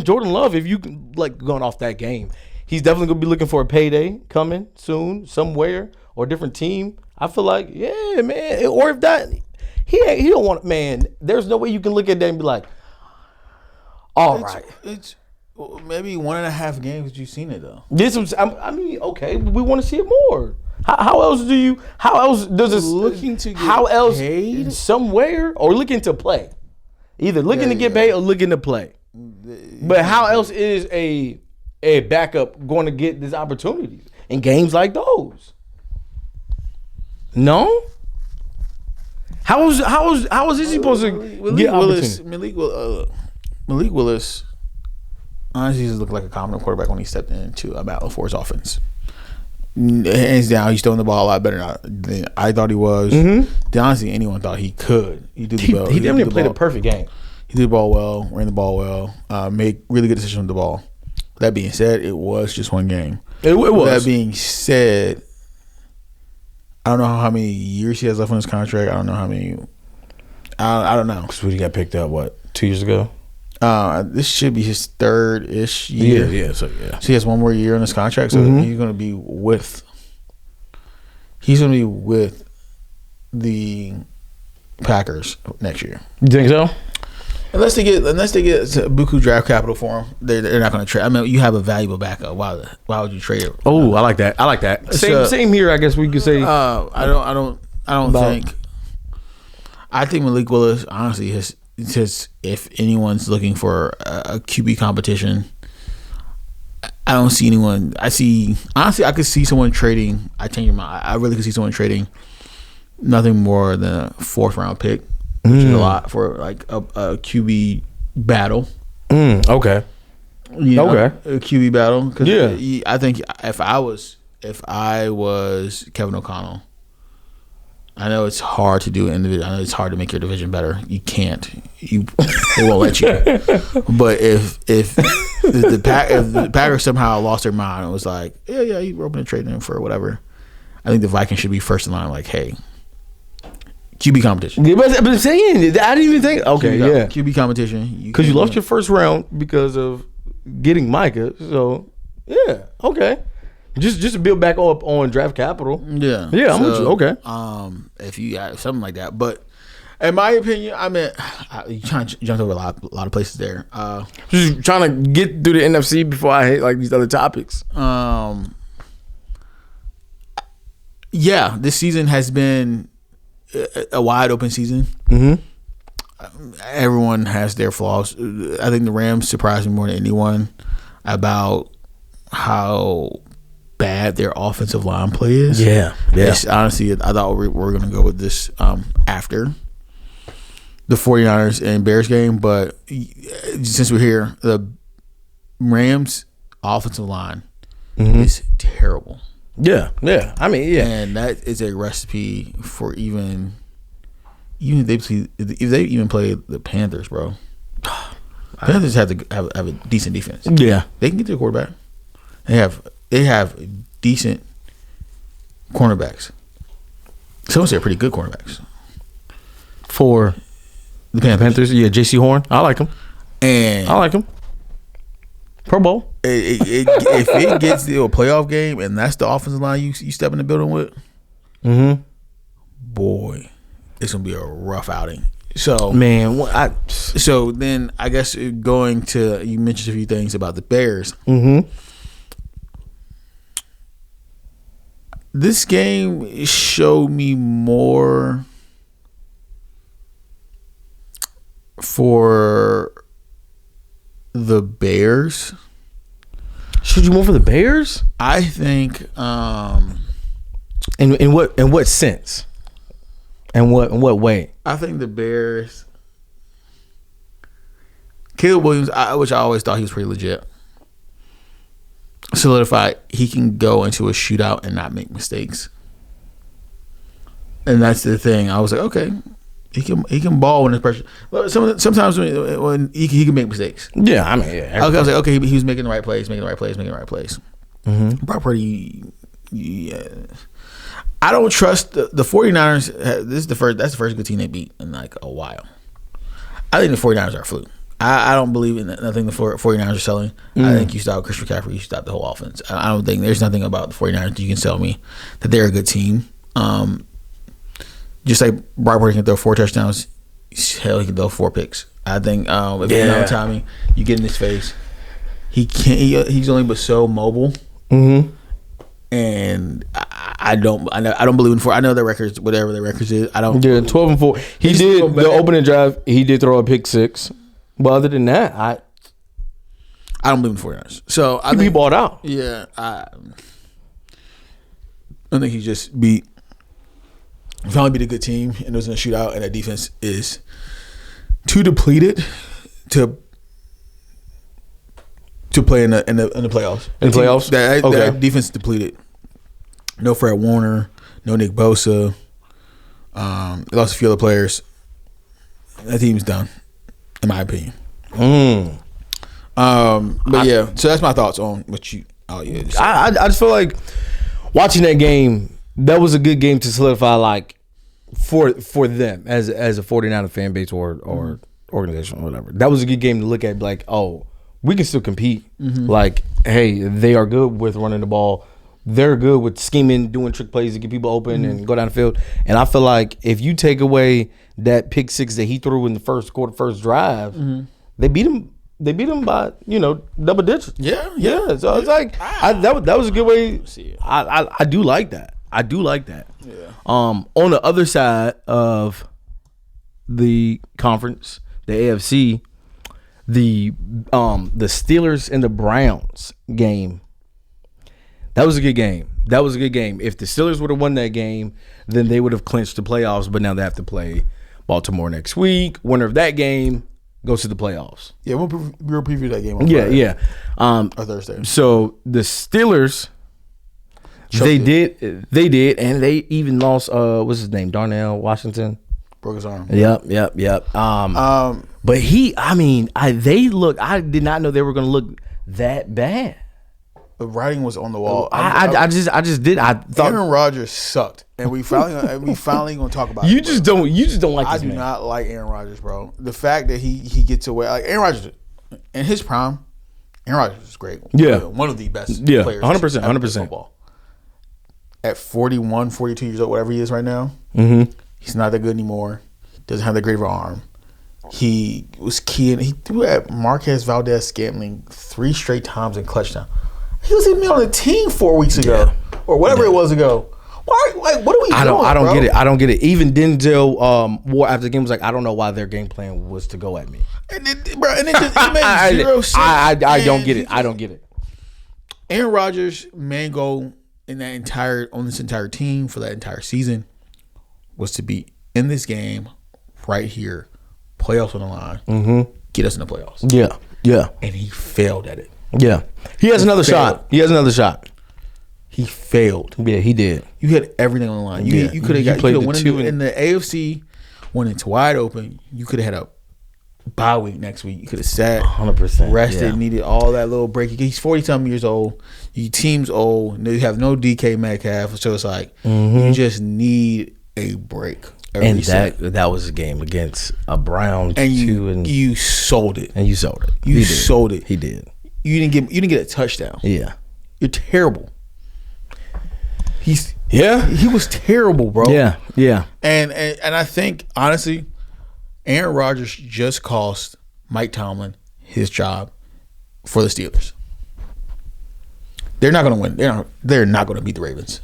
S2: Jordan Love. If you like going off that game, he's definitely gonna be looking for a payday coming soon, somewhere or a different team. I feel like, yeah, man. Or if that he don't want, man. There's no way you can look at that and be like, all right.
S1: It's maybe 1.5 games you've seen it though.
S2: I mean, okay, we want to see it more. How else does this
S1: looking to get paid
S2: somewhere or looking to play? Either looking to get paid or looking to play. But how else is a backup going to get this opportunity in games like those? No. How is he supposed to get opportunity?
S1: Malik Willis honestly just looked like a competent quarterback when he stepped into a Matt LaFleur's offense. Hands down, he's throwing the ball a lot better than I thought he was. Mm-hmm. Honestly, anyone thought he could. He
S2: definitely played a perfect game.
S1: He did the ball well, ran the ball well, made really good decisions with the ball. That being said, it was just one game.
S2: It was.
S1: That being said, I don't know how many years he has left on his contract. I don't know how many. I don't know.
S2: Because he got picked up, 2 years ago?
S1: This should be his third-ish year.
S2: Yeah.
S1: So he has one more year on his contract. So he's going to be with the Packers next year.
S2: You think so?
S1: Unless they get buku draft capital for him, they're not going to trade. I mean, you have a valuable backup. Why would you trade it?
S2: Oh, I like that. Same here. I guess we could say.
S1: I don't think. I think Malik Willis, honestly, if anyone's looking for a QB competition, I don't see anyone. I could see someone trading. I really could see someone trading nothing more than a 4th round pick, which is a lot for like a QB battle.
S2: Okay.
S1: A QB battle. Cause I think if I was Kevin O'Connell, I know it's hard to do individual. I know it's hard to make your division better. You can't. They won't let you. But if the Packers somehow lost their mind and was like, yeah, you were open to trading him for whatever, I think the Vikings should be first in line. Like, hey, QB competition.
S2: Yeah, but I'm saying, I didn't even think. Okay,
S1: QB competition.
S2: Because you lost your first round because of getting Micah. So yeah, okay. Just to build back up on draft capital.
S1: Yeah.
S2: I'm with you. Okay.
S1: If you got something like that, but in my opinion, I mean, you trying to jump over a lot of places there.
S2: Just trying to get through the NFC before I hit like these other topics.
S1: Yeah, this season has been a wide open season. Everyone has their flaws. I think the Rams surprised me more than anyone about how bad their offensive line play is.
S2: Yeah.
S1: Honestly, I thought we were going to go with this after the 49ers and Bears game, but since we're here, the Rams offensive line is terrible.
S2: Yeah. I mean,
S1: and that is a recipe for even if they even play the Panthers, bro. Panthers have to have a decent defense.
S2: Yeah,
S1: they can get their quarterback. They have decent cornerbacks. Some would say pretty good cornerbacks
S2: for the Panthers. Yeah, J.C. Horn, I like him. Pro Bowl.
S1: If it gets to a playoff game and that's the offensive line you step in the building with, boy, it's gonna be a rough outing. So
S2: man,
S1: so then I guess going to, you mentioned a few things about the Bears. This game showed me more for the Bears.
S2: Showed you more for the Bears?
S1: I think.
S2: In what sense? In what way?
S1: I think the Bears. Caleb Williams, which I always thought he was pretty legit, solidified he can go into a shootout and not make mistakes. And that's the thing. I was like, okay, he can ball when there's pressure. Sometimes when he can make mistakes.
S2: Yeah, I mean, yeah.
S1: I was like, okay, he was making the right plays. Brock Purdy, yeah. I don't trust the 49ers. That's the first good team they beat in like a while. I think the 49ers are a fluke. I don't believe in nothing the 49ers are selling. I think you stop Christian McCaffrey, you stop the whole offense. I don't think there's nothing about the 49ers that you can sell me that they're a good team. Just like Brock Purdy can throw 4 touchdowns, hell, he can throw 4 picks. I think if you know timing, you get in his face. He can't. He's only but so mobile. And I don't believe in 4. I know their records, whatever their records is. I don't.
S2: Yeah, 12-4. He did the opening drive. He did throw a pick 6. But other than that, I
S1: don't believe in 49ers. So I
S2: think he balled out.
S1: Yeah, I think he just finally beat a good team and it was in a shootout, and that defense is too depleted to play in the playoffs.
S2: In the playoffs,
S1: that defense is depleted. No Fred Warner, no Nick Bosa. They lost a few other players. That team's done, in my opinion. But yeah, so that's my thoughts on what you. Oh yeah,
S2: I just feel like watching that game. That was a good game to solidify, like for them as a 49er fan base or organization or whatever. That was a good game to look at. Like, oh, we can still compete. Like, hey, they are good with running the ball. They're good with scheming, doing trick plays to get people open and go down the field. And I feel like if you take away that pick six that he threw in the first quarter, first drive, they beat him. They beat him by double digits.
S1: Yeah.
S2: So it's like that was a good way. I do like that. I do like that.
S1: Yeah.
S2: On the other side of the conference, the AFC, the Steelers and the Browns game. That was a good game. If the Steelers would have won that game, then they would have clinched the playoffs. But now they have to play Baltimore next week. Winner of that game goes to the playoffs.
S1: Yeah, we'll preview that game on
S2: Friday.
S1: Or Thursday.
S2: So the Steelers, they did, and they even lost. What's his name? Darnell Washington
S1: broke his arm.
S2: Yep. But I did not know they were going to look that bad.
S1: The writing was on the wall.
S2: I just did. I thought
S1: Aaron Rodgers sucked, and we finally gonna talk about it.
S2: You just don't like.
S1: I
S2: this
S1: do
S2: man.
S1: not like Aaron Rodgers, bro. The fact that he gets away, like Aaron Rodgers in his prime, Aaron Rodgers is great.
S2: Yeah,
S1: one of the best.
S2: Yeah,
S1: players
S2: 100%.
S1: Football. At 41, 42 years old, whatever he is right now, he's not that good anymore. Doesn't have that great of an arm. He was keying. He threw at Marquez Valdez-Scantling 3 straight times in clutch time. He was even on the team 4 weeks ago, or whatever it was ago. Why? Like, what are we doing?
S2: I don't get it. I don't get it. Even Denzel Ward after the game was like, I don't know why their game plan was to go at me.
S1: And it made zero sense.
S2: I don't get it. I don't get it.
S1: Aaron Rodgers' main goal on this entire team for that entire season was to be in this game right here, playoffs on the line, get us in the playoffs.
S2: Yeah.
S1: And he failed at it.
S2: Yeah. He has another shot.
S1: He failed.
S2: Yeah, he did.
S1: You had everything on the line. You could have won in the AFC, went into wide open. You could have had a bye week next week. You could have sat
S2: 100%.
S1: Rested, needed all that little break. He's 40-something years old. Your team's old. You have no DK Metcalf. So it's like you just need a break.
S2: And that was a game against a Browns
S1: and
S2: you
S1: sold it.
S2: And you sold it.
S1: You sold it.
S2: He did.
S1: You didn't get a touchdown.
S2: Yeah.
S1: You're terrible. He was terrible, bro.
S2: Yeah.
S1: And I think honestly, Aaron Rodgers just cost Mike Tomlin his job for the Steelers. They're not going to win. They're not going to beat the Ravens.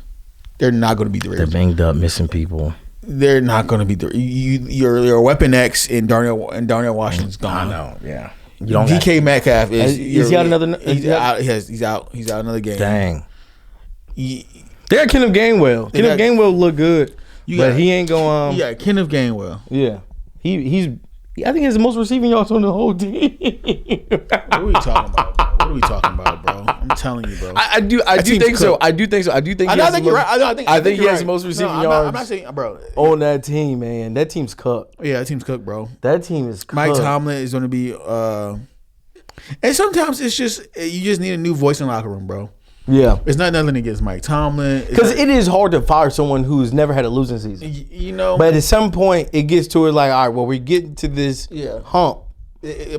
S1: They're not going to beat the Ravens.
S2: They're banged up, missing people.
S1: They're not going to beat your Weapon X and Darnell Washington's gone.
S2: I know. Yeah.
S1: DK Metcalf
S2: he's got another.
S1: He's out. He's out another game.
S2: Dang. They got Kenneth Gainwell. Kenneth Gainwell look good, but he ain't going.
S1: Yeah, Kenneth Gainwell.
S2: Yeah, he's. I think he has the most receiving yards on the whole team.
S1: What are we talking about, bro? What are we talking about, bro? I'm telling you, bro.
S2: I do think so. I do think
S1: you're right.
S2: I think he has the most receiving yards.
S1: I'm not saying, bro.
S2: On that team, man. That team's cooked.
S1: Yeah, that team's cooked, bro.
S2: That team is cooked.
S1: Mike Tomlin is going to be. And sometimes it's just you just need a new voice in the locker room, bro.
S2: Yeah,
S1: it's not nothing against Mike Tomlin
S2: because it is hard to fire someone who's never had a losing season. But at some point it gets to it like, all right, well, we're getting to this hump.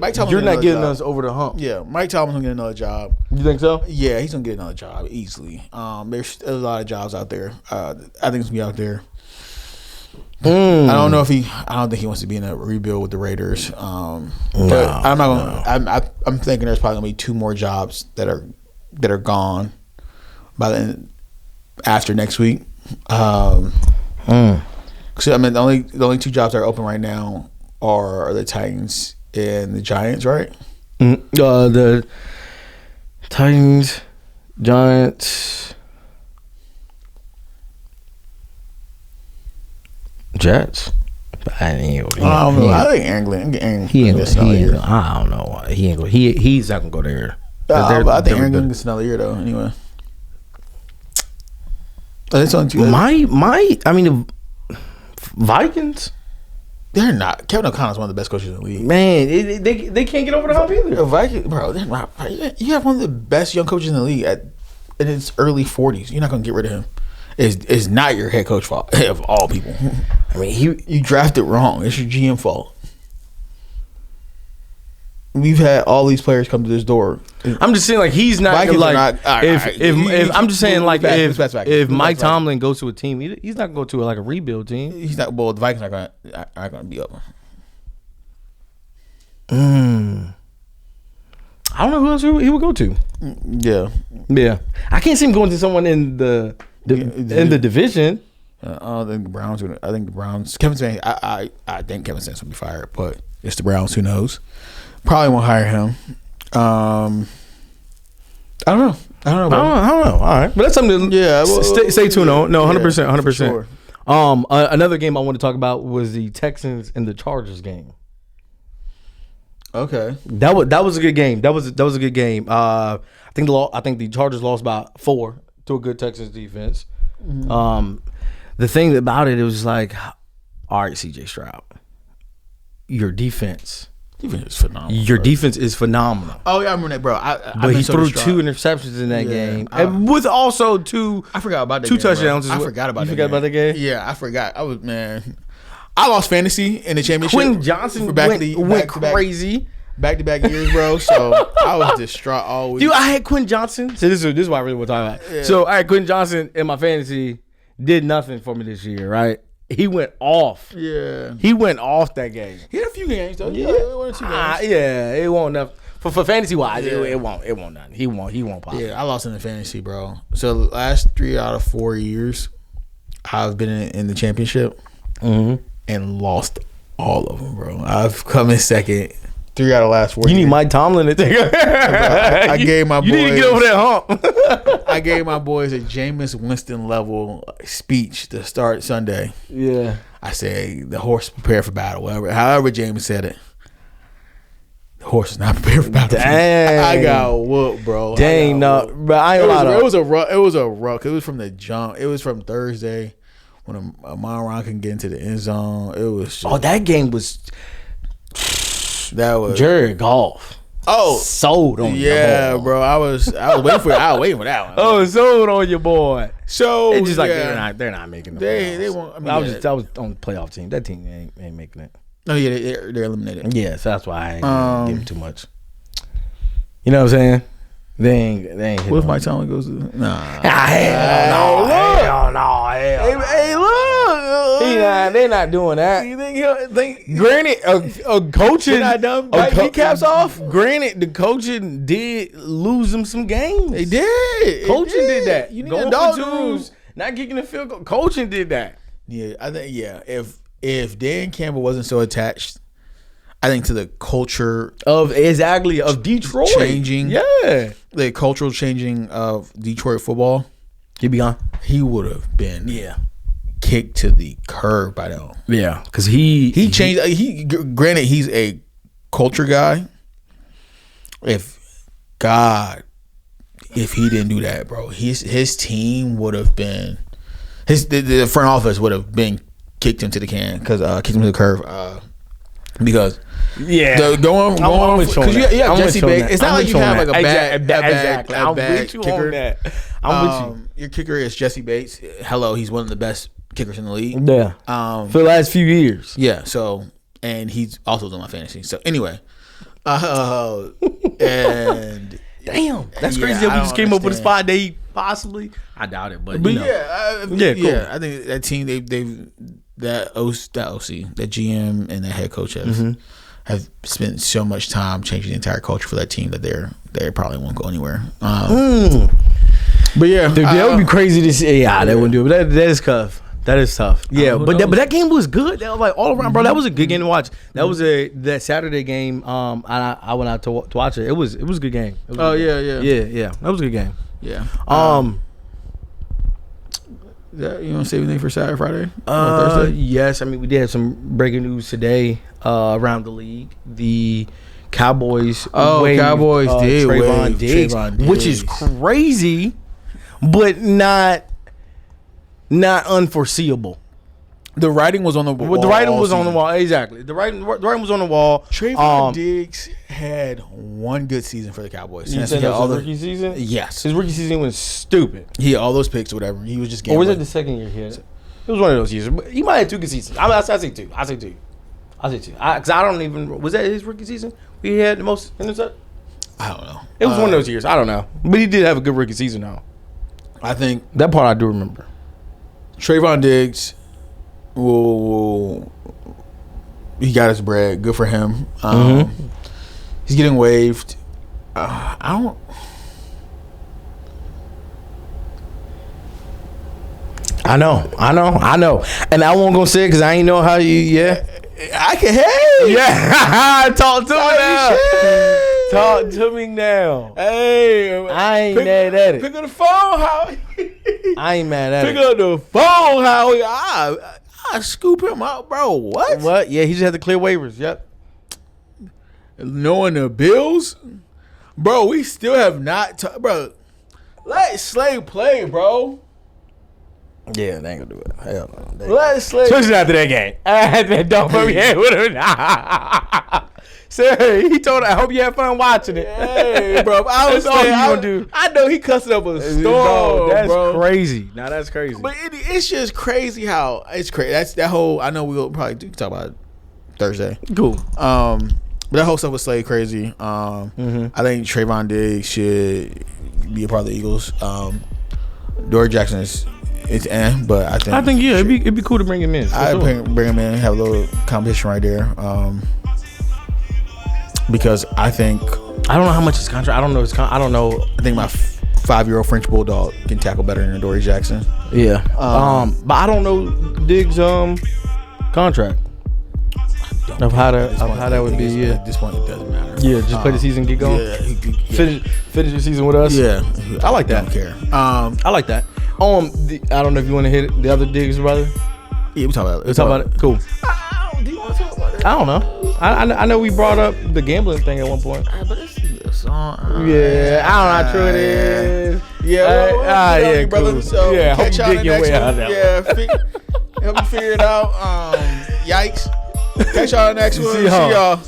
S1: Mike Tomlin,
S2: you're not getting us over the hump.
S1: Yeah, Mike Tomlin's gonna get another job.
S2: You think so?
S1: Yeah, he's gonna get another job easily. There's a lot of jobs out there. I think it's gonna be out there. I don't think he wants to be in a rebuild with the Raiders. But I'm not gonna. I'm thinking there's probably gonna be 2 more jobs that are gone by after next week. So I mean, the only 2 jobs that are open right now are the Titans and the Giants, right?
S2: The Titans, Giants, Jets. I don't know.
S1: I think England.
S2: He ain't. I don't know. He ain't. He's not gonna go there.
S1: I think England gets another year though. Anyway, that's on you.
S2: I mean, the Vikings.
S1: They're not. Kevin O'Connell's one of the best coaches in the league.
S2: Man, they can't get over the hump either.
S1: The Vikings, bro. They're not. You have one of the best young coaches in the league in his early 40s. You're not gonna get rid of him. It's not your head coach fault of all people. I mean, you drafted wrong. It's your GM fault. we've had all these players come to this door.
S2: I'm just saying, like, he's not
S1: Vikings
S2: like
S1: are not-
S2: if I'm just saying, like,
S1: Move back.
S2: if
S1: Move
S2: Mike
S1: back.
S2: Tomlin goes to a team, he's not going to like a rebuild team.
S1: He's not. Well, the Vikings aren't gonna be up.
S2: I don't know who else he would go to.
S1: Yeah.
S2: I can't see him going to someone in the division.
S1: I think the Browns. I think the Browns. Kevin Stefanski. I think Kevin Stefanski will be fired, but it's the Browns. Who knows? Probably won't hire him. I don't know. Bro.
S2: I don't know. All right, but that's something.
S1: Yeah, well,
S2: stay tuned on. No, 100%, 100%.
S1: for sure.
S2: Another game I want to talk about was the Texans and the Chargers game.
S1: Okay.
S2: That was a good game. That was a good game. I think the Chargers lost by 4 to a good Texans defense. Mm-hmm. The thing about it was like, all right, CJ Stroud, your defense
S1: is phenomenal.
S2: Your defense is phenomenal.
S1: Oh yeah, I remember that, bro.
S2: But he threw 2 interceptions in that game, and with also 2.
S1: I forgot about that.
S2: 2 touchdowns.
S1: I forgot about.
S2: You forgot about that game?
S1: Yeah, I forgot. I lost fantasy in the championship.
S2: Quentin Johnson went crazy.
S1: Back-to-back years, bro. So I was distraught all week.
S2: Dude, I had Quentin Johnson. So this is why I really want to talk about. Yeah. So I had Quentin Johnson in my fantasy. Did nothing for me this year, right? He went off.
S1: Yeah.
S2: He went off that game.
S1: He had a few games though.
S2: Yeah.
S1: 1 or 2 games.
S2: Yeah, it won't enough. For fantasy wise, it won't nothing. He won't pop.
S1: Yeah, I lost in the fantasy, bro. So the last 3 out of 4 years I've been in the championship and lost all of them, bro. I've come in second. 3 out of the last 4
S2: You
S1: years.
S2: need Mike Tomlin to take
S1: I gave my boys.
S2: You need to get over that hump.
S1: I gave my boys a Jameis Winston level speech to start Sunday.
S2: Yeah.
S1: I said the horse prepared for battle. However Jameis said it. The horse is not prepared for battle.
S2: Dang.
S1: I got whooped, bro.
S2: Dang, no. But I ain't
S1: it was a ruck. It was from the jump. It was from Thursday when Amon Ra couldn't get into the end zone. It was just,
S2: that game was Jared Goff.
S1: Oh,
S2: sold on
S1: yeah,
S2: your boy.
S1: bro. I was waiting for that one.
S2: Oh, sold on your boy.
S1: So
S2: it's just like they're not making the playoffs.
S1: They won't.
S2: I was on the playoff team. That team ain't making it.
S1: Oh yeah, they're eliminated.
S2: Yeah, so that's why I ain't giving too much. You know what I'm saying? They ain't.
S1: What if Mike Tomlin goes? Nah.
S2: Hell no.
S1: Hey, look.
S2: They're not doing that.
S1: You think
S2: Granted, a coaching
S1: not done kneecaps off.
S2: Granted, the coaching did lose them some games.
S1: They did.
S2: Coaching did that.
S1: You need
S2: going
S1: a dog
S2: for 2s, not kicking the field goal. Coaching did that.
S1: Yeah, I think if Dan Campbell wasn't so attached, I think to the culture
S2: of Detroit
S1: changing.
S2: Yeah,
S1: the cultural changing of Detroit football.
S2: He'd be gone.
S1: He would have been kicked to the curb by now.
S2: Yeah, because he
S1: changed. Granted, he's a culture guy. If he didn't do that, bro, his team would have been the front office would have been kicked him to the kicked him to the curb. Because going because you have Jesse Bates. It's not like you have like a bad kicker.
S2: I'm with you.
S1: Your kicker is Jesse Bates. Hello, he's one of the best kickers in the league.
S2: Yeah. For the last few years.
S1: Yeah. So, and he's also on my fantasy. So anyway, and
S2: damn, that's crazy that we just came up with a spot day possibly. I doubt it, but
S1: cool.
S2: I
S1: think that team that OC, that GM and that head coach have spent so much time changing the entire culture for that team that they probably won't go anywhere. But yeah,
S2: that would be crazy to see. Yeah, they wouldn't do it. But that is tough. That is tough. Yeah, but that game was good. That was like all around, bro. That was a good game to watch. That was that Saturday game. I went out to watch it. It was a good game.
S1: Yeah.
S2: That was a good game.
S1: Yeah. You want to say anything for Saturday, Friday,
S2: Thursday? Yes. I mean, we did have some breaking news today around the league. The Cowboys.
S1: Cowboys did
S2: Trayvon Diggs, which is crazy, but not unforeseeable.
S1: The writing was on the wall.
S2: The writing was on the wall. Exactly. The writing was on the wall.
S1: Trayvon Diggs had one good season for the Cowboys.
S2: You said that was his rookie season?
S1: Yes.
S2: His rookie season was stupid.
S1: He had all those picks or whatever. He was just gambling.
S2: Or was it the second year he had it? It was one of those years. He might have 2 good seasons. I say 2. I'll say 2. Because I don't even. Was that his rookie season? He had the most interceptions?
S1: I don't know.
S2: It was one of those years. I don't know. But he did have a good rookie season, though.
S1: I think
S2: that part I do remember.
S1: Trayvon Diggs he got his bread. Good for him. He's getting waived. I know. And I won't go say it because I ain't know how you. Yeah,
S2: I can. Hey, yeah. Talk to me now. Talk to me now.
S1: Hey,
S2: I ain't mad at it.
S1: Pick up the phone, Howie.
S2: I ain't mad at it.
S1: Pick up the phone, Howie. I scoop him out, bro. What?
S2: Yeah, he just had to clear waivers. Yep.
S1: Knowing the Bills, bro, we still have not. Bro, let Slay play, bro.
S2: Yeah, they ain't gonna do it. Hell no.
S1: Let Slay.
S2: Especially after that game. Don't put me in with him. Sir, he told her, I hope you have fun watching it.
S1: Hey, bro. That's all you gonna do. I know he cussing up a storm,
S2: that's crazy. Now that's crazy.
S1: But it's just crazy how it's crazy. That's that whole. I know we'll probably talk about it Thursday.
S2: Cool.
S1: But that whole stuff with Slay crazy. I think Trayvon Diggs should be a part of the Eagles. Dory Jackson is. But I think
S2: it'd be cool to bring him in.
S1: I'd bring him in, have a little competition right there. Because I think
S2: I don't know how much his contract. I don't know his. I don't know.
S1: I think my 5-year-old French bulldog can tackle better than Dory Jackson.
S2: Yeah. But I don't know Diggs' contract. Of how that would be. Yeah.
S1: At this point, it doesn't matter.
S2: Yeah. Just play the season, get going.
S1: Yeah.
S2: Finish the season with us.
S1: Yeah.
S2: I like that.
S1: I don't care.
S2: I like that. I don't know if you want to hit the other Diggs brother.
S1: Yeah, we talk about it.
S2: Let's talk about it. Cool.
S1: Do you want to talk about it?
S2: I don't know. I know we brought up the gambling thing at one point.
S1: But it's a song.
S2: Yeah, I don't know how true it is.
S1: Yeah,
S2: yeah,
S1: brother.
S2: cool.
S1: So
S2: Yeah, hope
S1: catch
S2: you
S1: y'all
S2: dig
S1: in the
S2: your
S1: next
S2: way out
S1: one.
S2: of that
S1: Yeah, help me figure it out. Yikes. Catch y'all in the next one. See y'all.